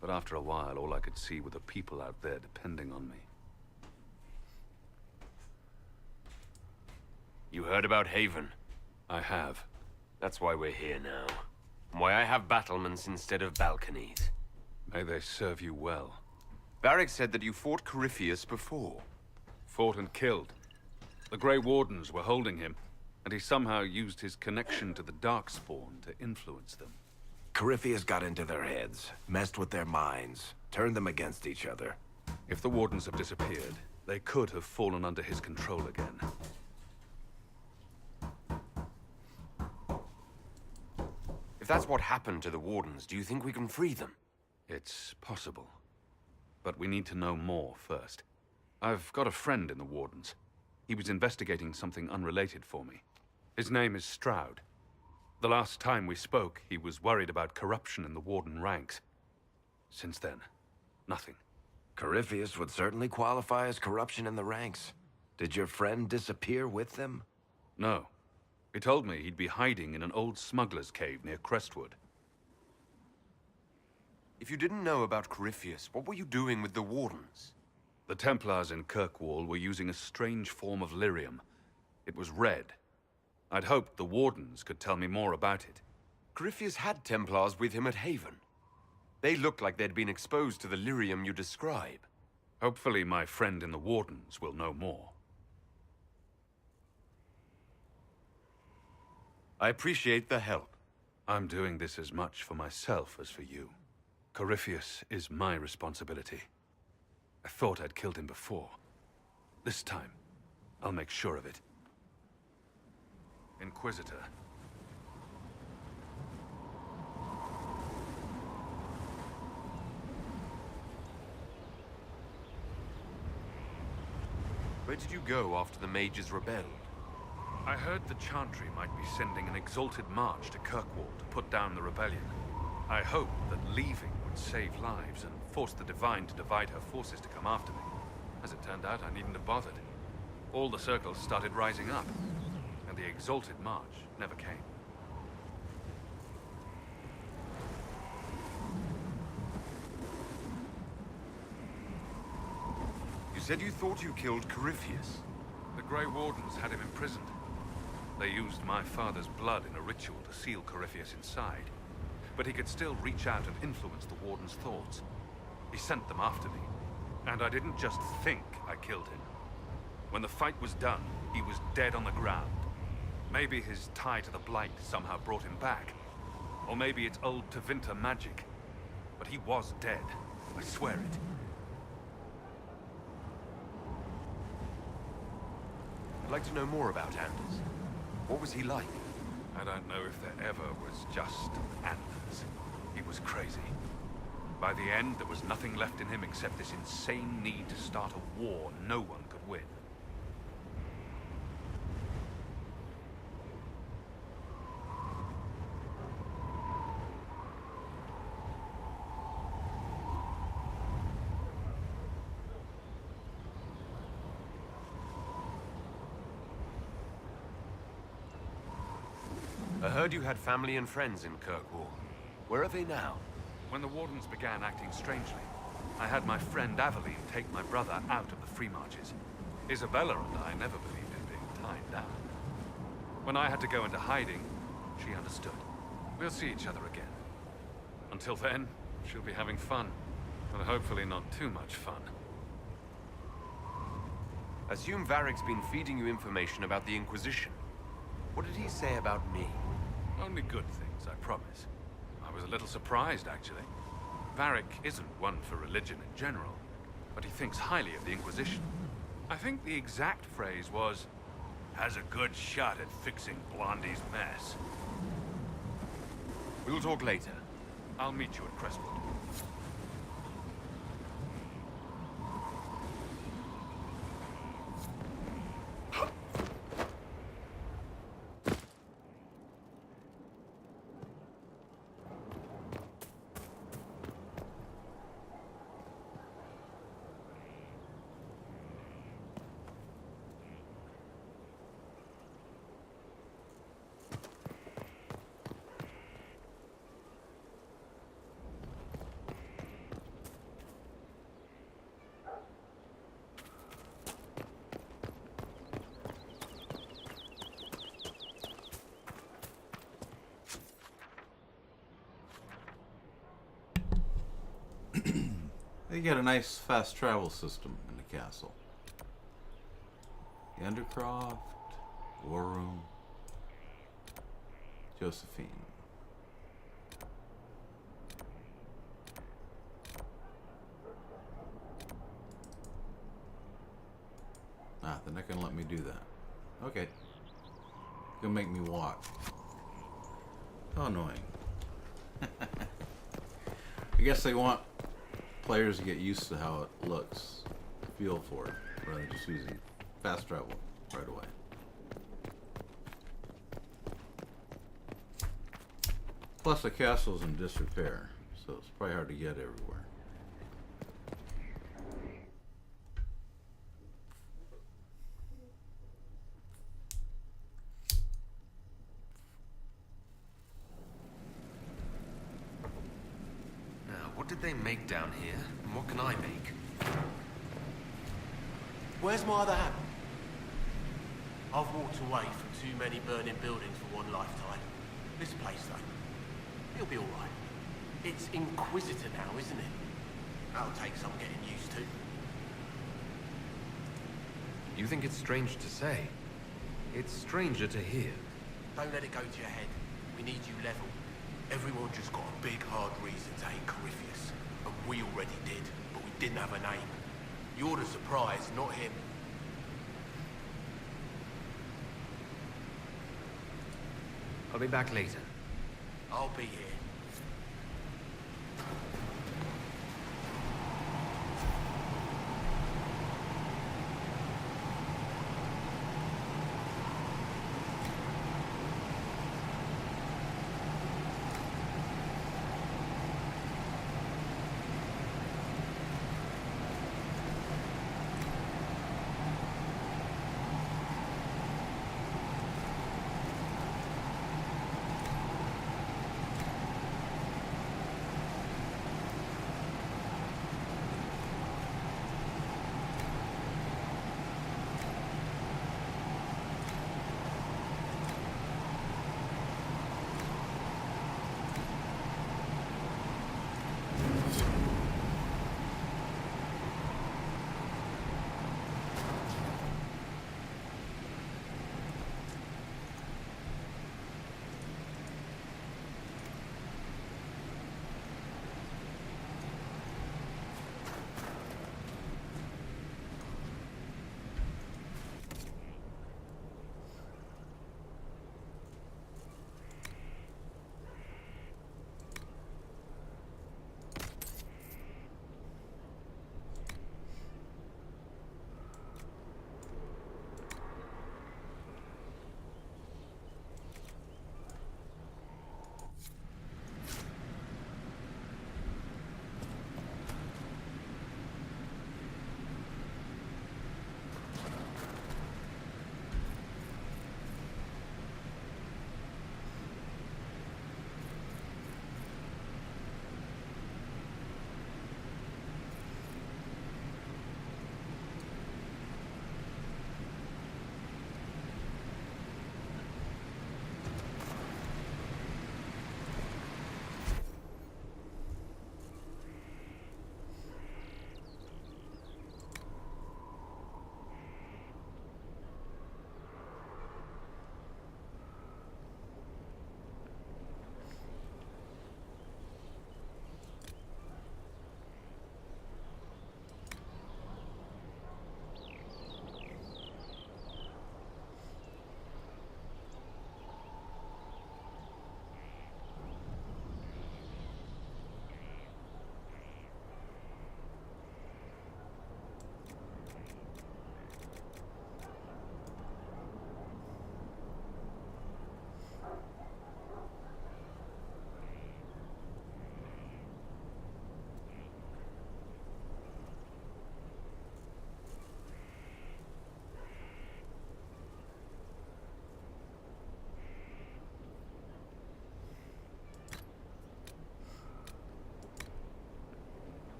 But after a while, all I could see were the people out there depending on me. You heard about Haven? I have. That's why we're here now. Why I have battlements instead of balconies. May they serve you well. Varric said that you fought Corypheus before. Fought and killed. The Grey Wardens were holding him, and he somehow used his connection to the Darkspawn to influence them. Corypheus got into their heads, messed with their minds, turned them against each other. If the Wardens have disappeared, they could have fallen under his control again. If that's what happened to the Wardens, do you think we can free them? It's possible. But we need to know more first. I've got a friend in the Wardens. He was investigating something unrelated for me. His name is Stroud. The last time we spoke, he was worried about corruption in the Warden ranks. Since then, nothing. Corypheus would certainly qualify as corruption in the ranks. Did your friend disappear with them? No. He told me he'd be hiding in an old smuggler's cave near Crestwood. If you didn't know about Corypheus, what were you doing with the Wardens? The Templars in Kirkwall were using a strange form of lyrium. It was red. I'd hoped the Wardens could tell me more about it. Corypheus had Templars with him at Haven. They looked like they'd been exposed to the lyrium you describe. Hopefully my friend in the Wardens will know more. I appreciate the help. I'm doing this as much for myself as for you. Corypheus is my responsibility. I thought I'd killed him before. This time, I'll make sure of it. Inquisitor. Where did you go after the mages rebelled? I heard the Chantry might be sending an exalted march to Kirkwall to put down the rebellion. I hoped that leaving would save lives and force the Divine to divide her forces to come after me. As it turned out, I needn't have bothered. All the circles started rising up, and the exalted march never came. You said you thought you killed Corypheus. The Grey Wardens had him imprisoned. They used my father's blood in a ritual to seal Corypheus inside. But he could still reach out and influence the Warden's thoughts. He sent them after me. And I didn't just think I killed him. When the fight was done, he was dead on the ground. Maybe his tie to the Blight somehow brought him back. Or maybe it's old Tevinter magic. But he was dead. I swear it. I'd like to know more about Anders. What was he like? I don't know if there ever was just Anders. He was crazy. By the end, there was nothing left in him except this insane need to start a war no one could win. I heard you had family and friends in Kirkwall. Where are they now? When the Wardens began acting strangely, I had my friend Aveline take my brother out of the Free Marches. Isabella and I never believed in being tied down. When I had to go into hiding, she understood. We'll see each other again. Until then, she'll be having fun. But hopefully not too much fun. Assume Varric's been feeding you information about the Inquisition. What did he say about me? Only good things, I promise. I was a little surprised, actually. Varric isn't one for religion in general, but he thinks highly of the Inquisition. I think the exact phrase was, "has a good shot at fixing Blondie's mess." We'll talk later. I'll meet you at Crestwood. They got a nice fast travel system in the castle. The Undercroft, War Room, Josephine. Ah, they're not gonna let me do that. Okay. Gonna make me walk. How annoying. I guess they want players to get used to how it looks, feel for it, rather than just using fast travel right away. Plus the castle's in disrepair, so it's probably hard to get everywhere. What did they make down here, and what can I make? Where's my other hand? I've walked away from too many burning buildings for one lifetime. This place, though, it'll be all right. It's Inquisitor now, isn't it? That'll take some getting used to. You think it's strange to say? It's stranger to hear. Don't let it go to your head. We need you level. Everyone just got a big, hard reason to hate Corypheus. And we already did, but we didn't have a name. You're the surprise, not him. I'll be back later. I'll be here.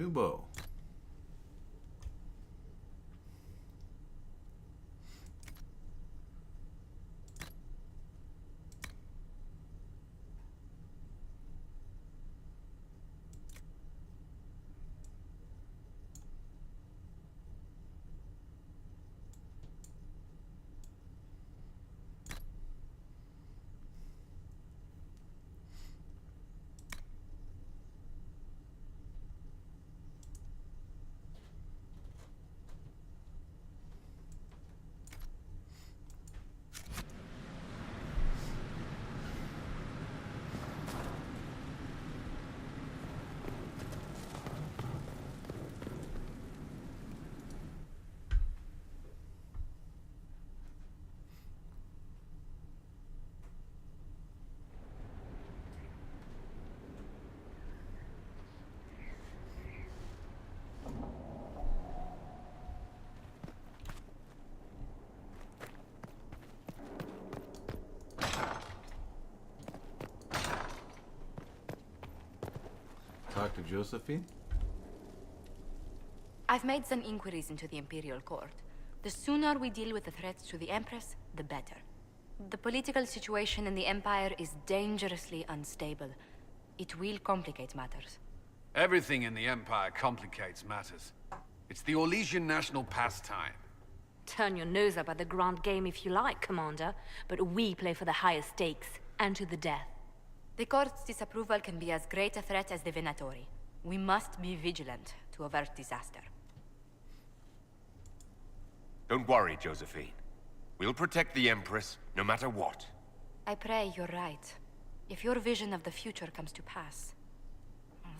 New bow. Talk to Josephine? I've made some inquiries into the Imperial Court. The sooner we deal with the threats to the Empress, the better. The political situation in the Empire is dangerously unstable. It will complicate matters. Everything in the Empire complicates matters. It's the Orlesian national pastime. Turn your nose up at the grand game if you like, Commander, but we play for the highest stakes, and to the death. The Court's disapproval can be as great a threat as the Venatori. We must be vigilant to avert disaster. Don't worry, Josephine. We'll protect the Empress, no matter what. I pray you're right. If your vision of the future comes to pass,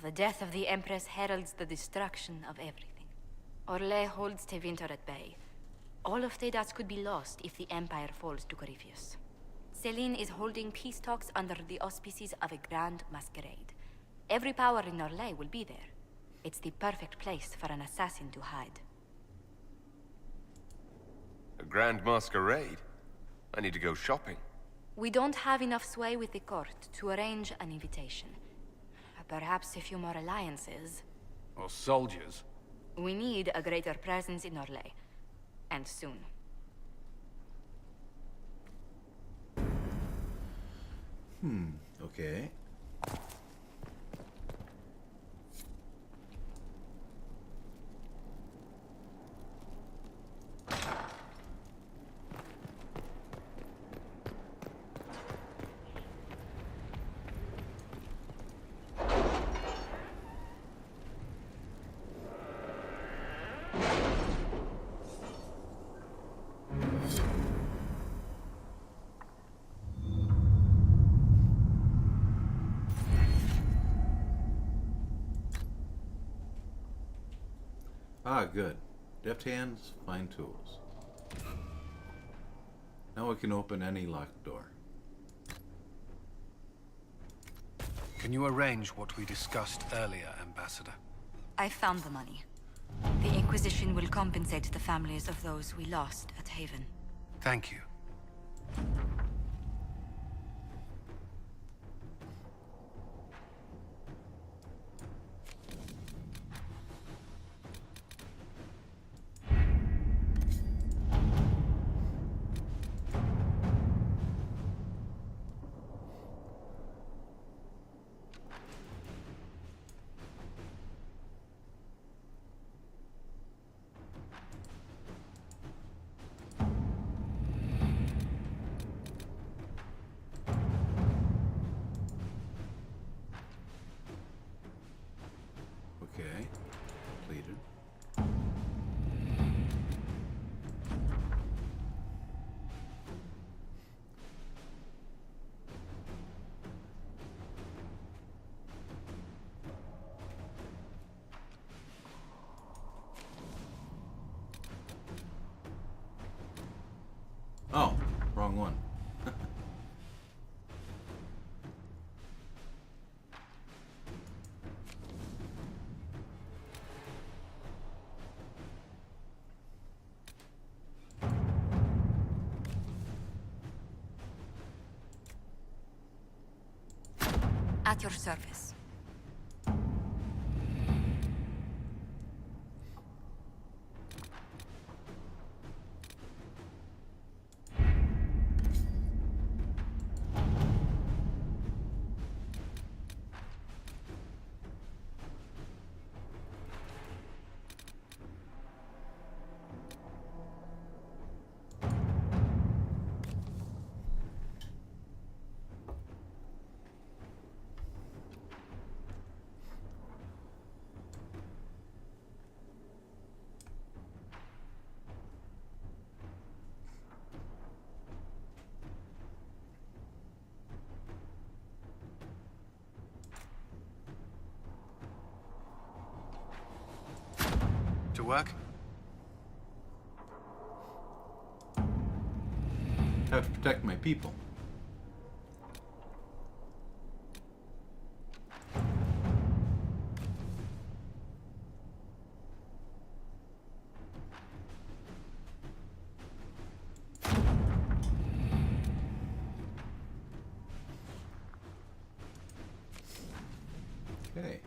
the death of the Empress heralds the destruction of everything. Orlais holds Tevinter at bay. All of Thedas could be lost if the Empire falls to Corypheus. Celine is holding peace talks under the auspices of a grand masquerade. Every power in Orlais will be there. It's the perfect place for an assassin to hide. A grand masquerade? I need to go shopping. We don't have enough sway with the court to arrange an invitation. Perhaps a few more alliances. Or soldiers. We need a greater presence in Orlais. And soon. Okay. Ah, good. Deft hands, fine tools. Now we can open any locked door. Can you arrange what we discussed earlier, Ambassador? I found the money. The Inquisition will compensate the families of those we lost at Haven. Thank you. Okay. Completed. Oh, wrong one. At your service. work? I have to protect my people. Okay.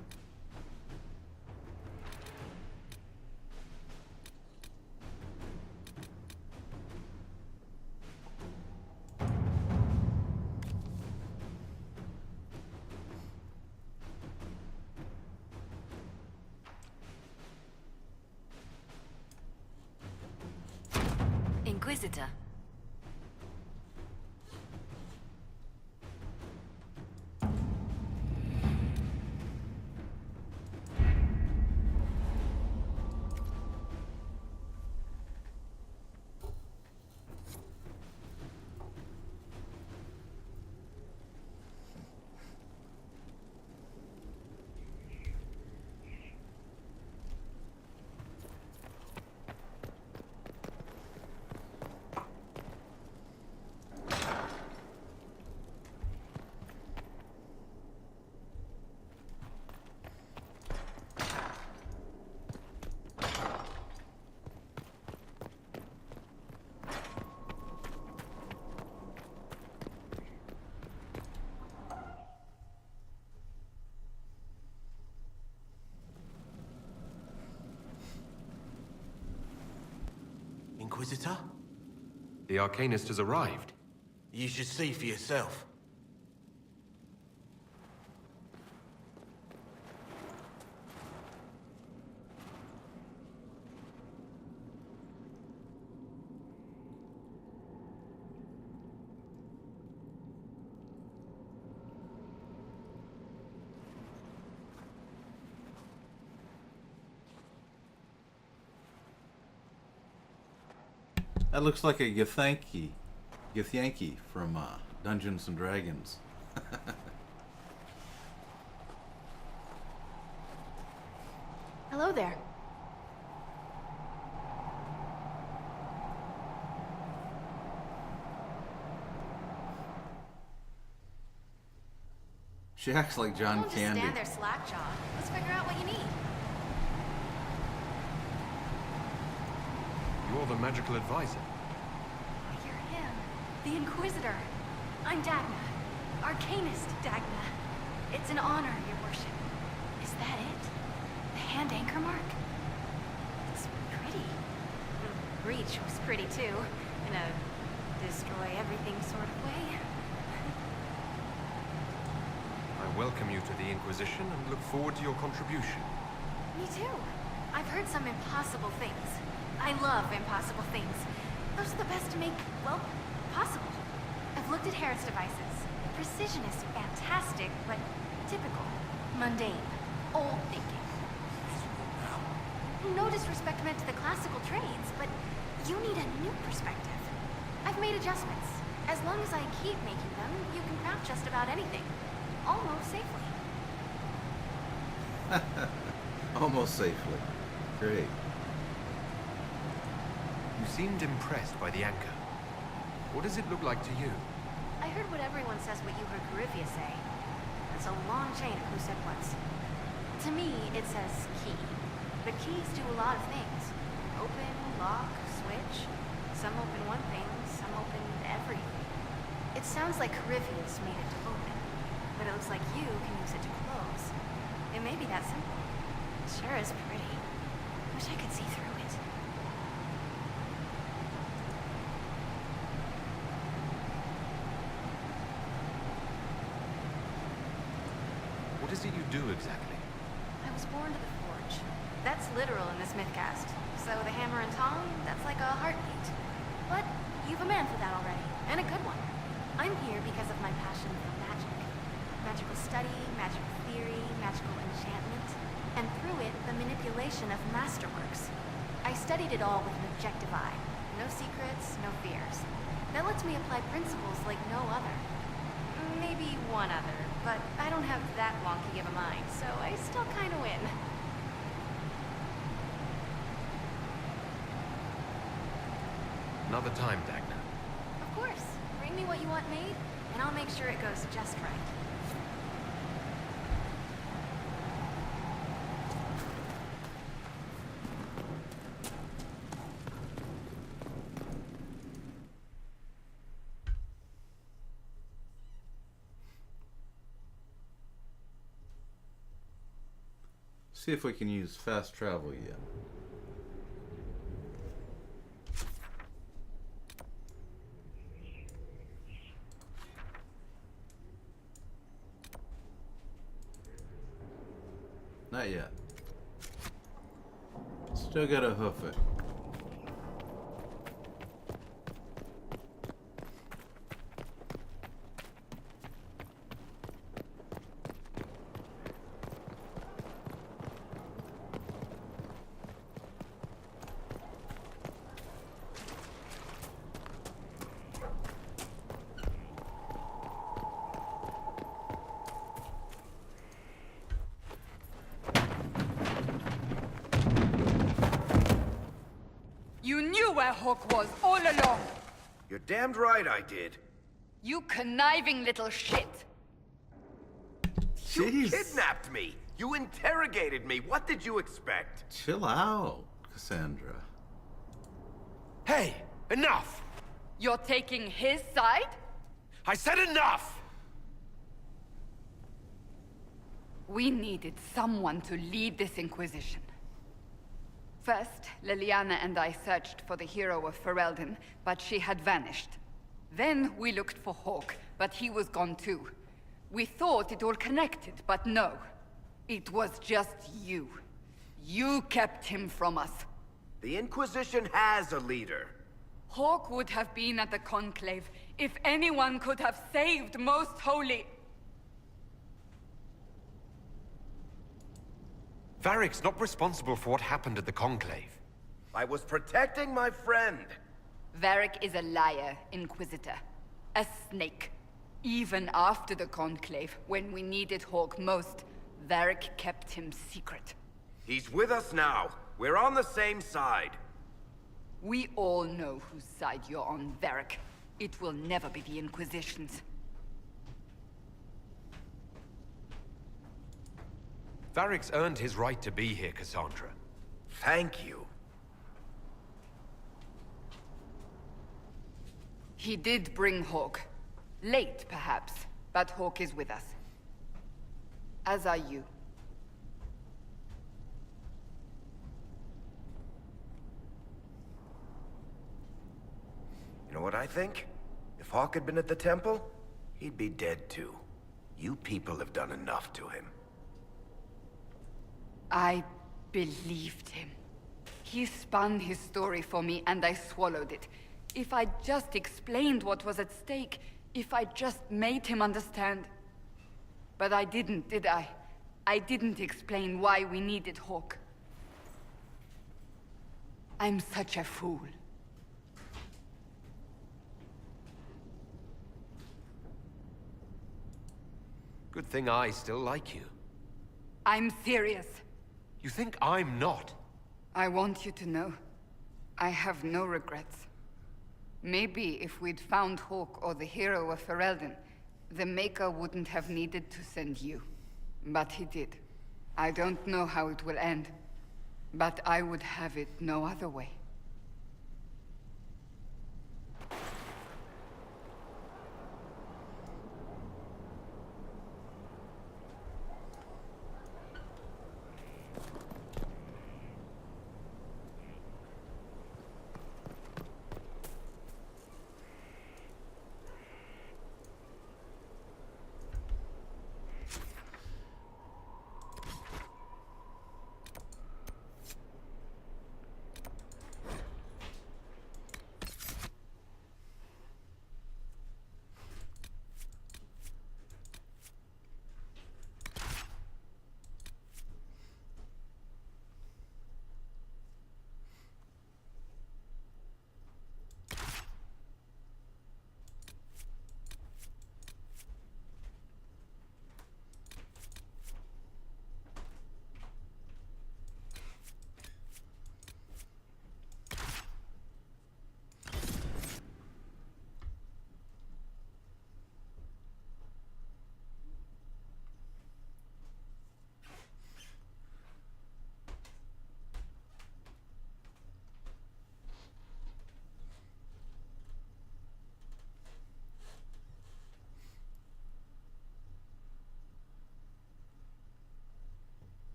Inquisitor. Inquisitor? The Arcanist has arrived. You should see for yourself. That looks like a Githyanki from Dungeons and Dragons. Hello there. She acts like John Don't just Candy. stand there slack-jawed. Let's figure out what you need. You're the magical advisor. You're him. The Inquisitor. I'm Dagna. Arcanist Dagna. It's an honor, your worship. Is that it? The hand anchor mark? It's pretty. The breach was pretty too. In a destroy everything sort of way. I welcome you to the Inquisition and look forward to your contribution. Me too. I've heard some impossible things. I love impossible things. Those are the best to make, well, possible. I've looked at Harrod's devices. Precision is fantastic, but typical. Mundane. Old thinking. No disrespect meant to the classical trades, but you need a new perspective. I've made adjustments. As long as I keep making them, you can craft just about anything. Almost safely. Almost safely. Great. You seemed impressed by the anchor. What does it look like to you? I heard what everyone says what you heard Corypheus say. It's a long chain of who said what. To me, it says key. But keys do a lot of things. Open, lock, switch. Some open one thing, some open everything. It sounds like Corypheus made it to open. But it looks like you can use it to close. It may be that simple. It sure is pretty. Wish I could see through it. What is it you do exactly? I was born to the forge. That's literal in this mythcast. So the hammer and tong, that's like a heartbeat. But you've a man for that already, and a good one. I'm here because of my passion for magic. Magical study, magical theory, magical enchantment, and through it, the manipulation of masterworks. I studied it all with an objective eye. No secrets, no fears. That lets me apply principles like no other. Maybe one other, but I don't have that wonky of a mind, so I still kind of win. another time, Dagna. Of course. Bring me what you want made, and I'll make sure it goes just right. See if we can use fast travel yet. Not yet. Still gotta hoof it. You knew where Hawk was all along! You're damned right I did. You conniving little shit! You Jeez. kidnapped me! You interrogated me! What did you expect? Chill out, Cassandra. Hey, enough! You're taking his side? I said enough! We needed someone to lead this Inquisition. First, Liliana and I searched for the hero of Ferelden, but she had vanished. Then we looked for Hawk, but he was gone too. We thought it all connected, but no. It was just you. You kept him from us. The Inquisition has a leader. Hawk would have been at the Conclave if anyone could have saved Most Holy. Varric's not responsible for what happened at the Conclave. I was protecting my friend. Varric is a liar, Inquisitor. A snake. Even after the Conclave, when we needed Hawk most, Varric kept him secret. He's with us now. We're on the same side. We all know whose side you're on, Varric. It will never be the Inquisition's. Varric's earned his right to be here, Cassandra. Thank you. He did bring Hawk. Late, perhaps, but Hawk is with us. As are you. You know what I think? If Hawk had been at the temple, he'd be dead too. You people have done enough to him. I believed him. He spun his story for me, and I swallowed it. If I just explained what was at stake, if I just made him understand. But I didn't, did I? I didn't explain why we needed Hawk. I'm such a fool. Good thing I still like you. I'm serious. You think I'm not? I want you to know, I have no regrets. Maybe if we'd found Hawk or the hero of Ferelden, the Maker wouldn't have needed to send you. But he did. I don't know how it will end, but I would have it no other way.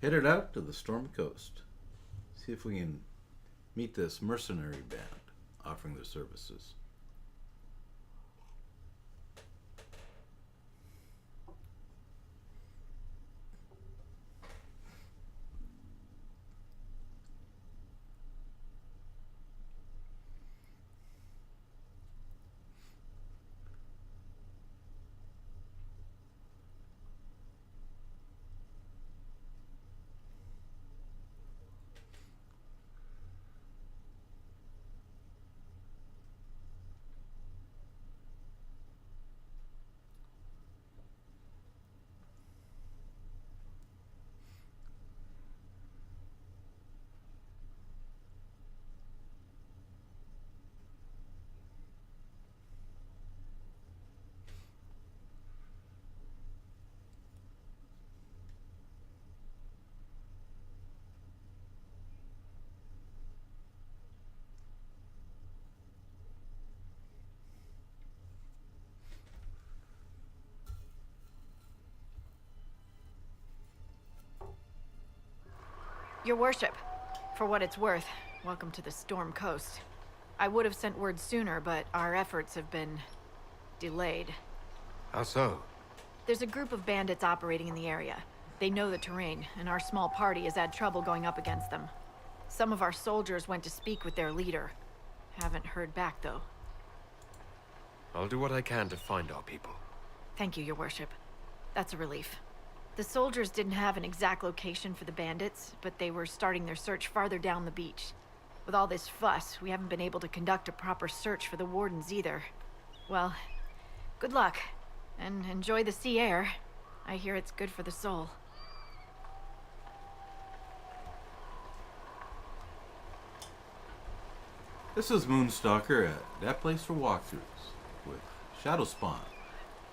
Headed out to the Storm Coast. See if we can meet this mercenary band offering their services. Your worship, for what it's worth, welcome to the Storm Coast. I would have sent word sooner, but our efforts have been delayed. How so? There's a group of bandits operating in the area. They know the terrain, and our small party has had trouble going up against them. Some of our soldiers went to speak with their leader. Haven't heard back, though. I'll do what I can to find our people. Thank you, your worship. That's a relief. The soldiers didn't have an exact location for the bandits, but they were starting their search farther down the beach. With all this fuss, we haven't been able to conduct a proper search for the wardens either. Well, good luck, and enjoy the sea air. I hear it's good for the soul. This is Moonstalker at that place for walkthroughs with Shadowspawn,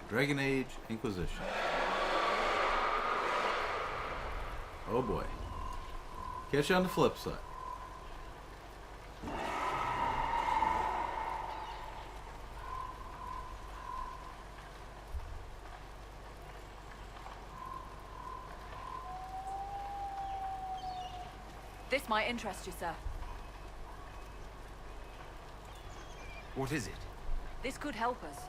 Dragon Age Inquisition. Oh boy. Catch you on the flip side. This might interest you, sir. What is it? This could help us.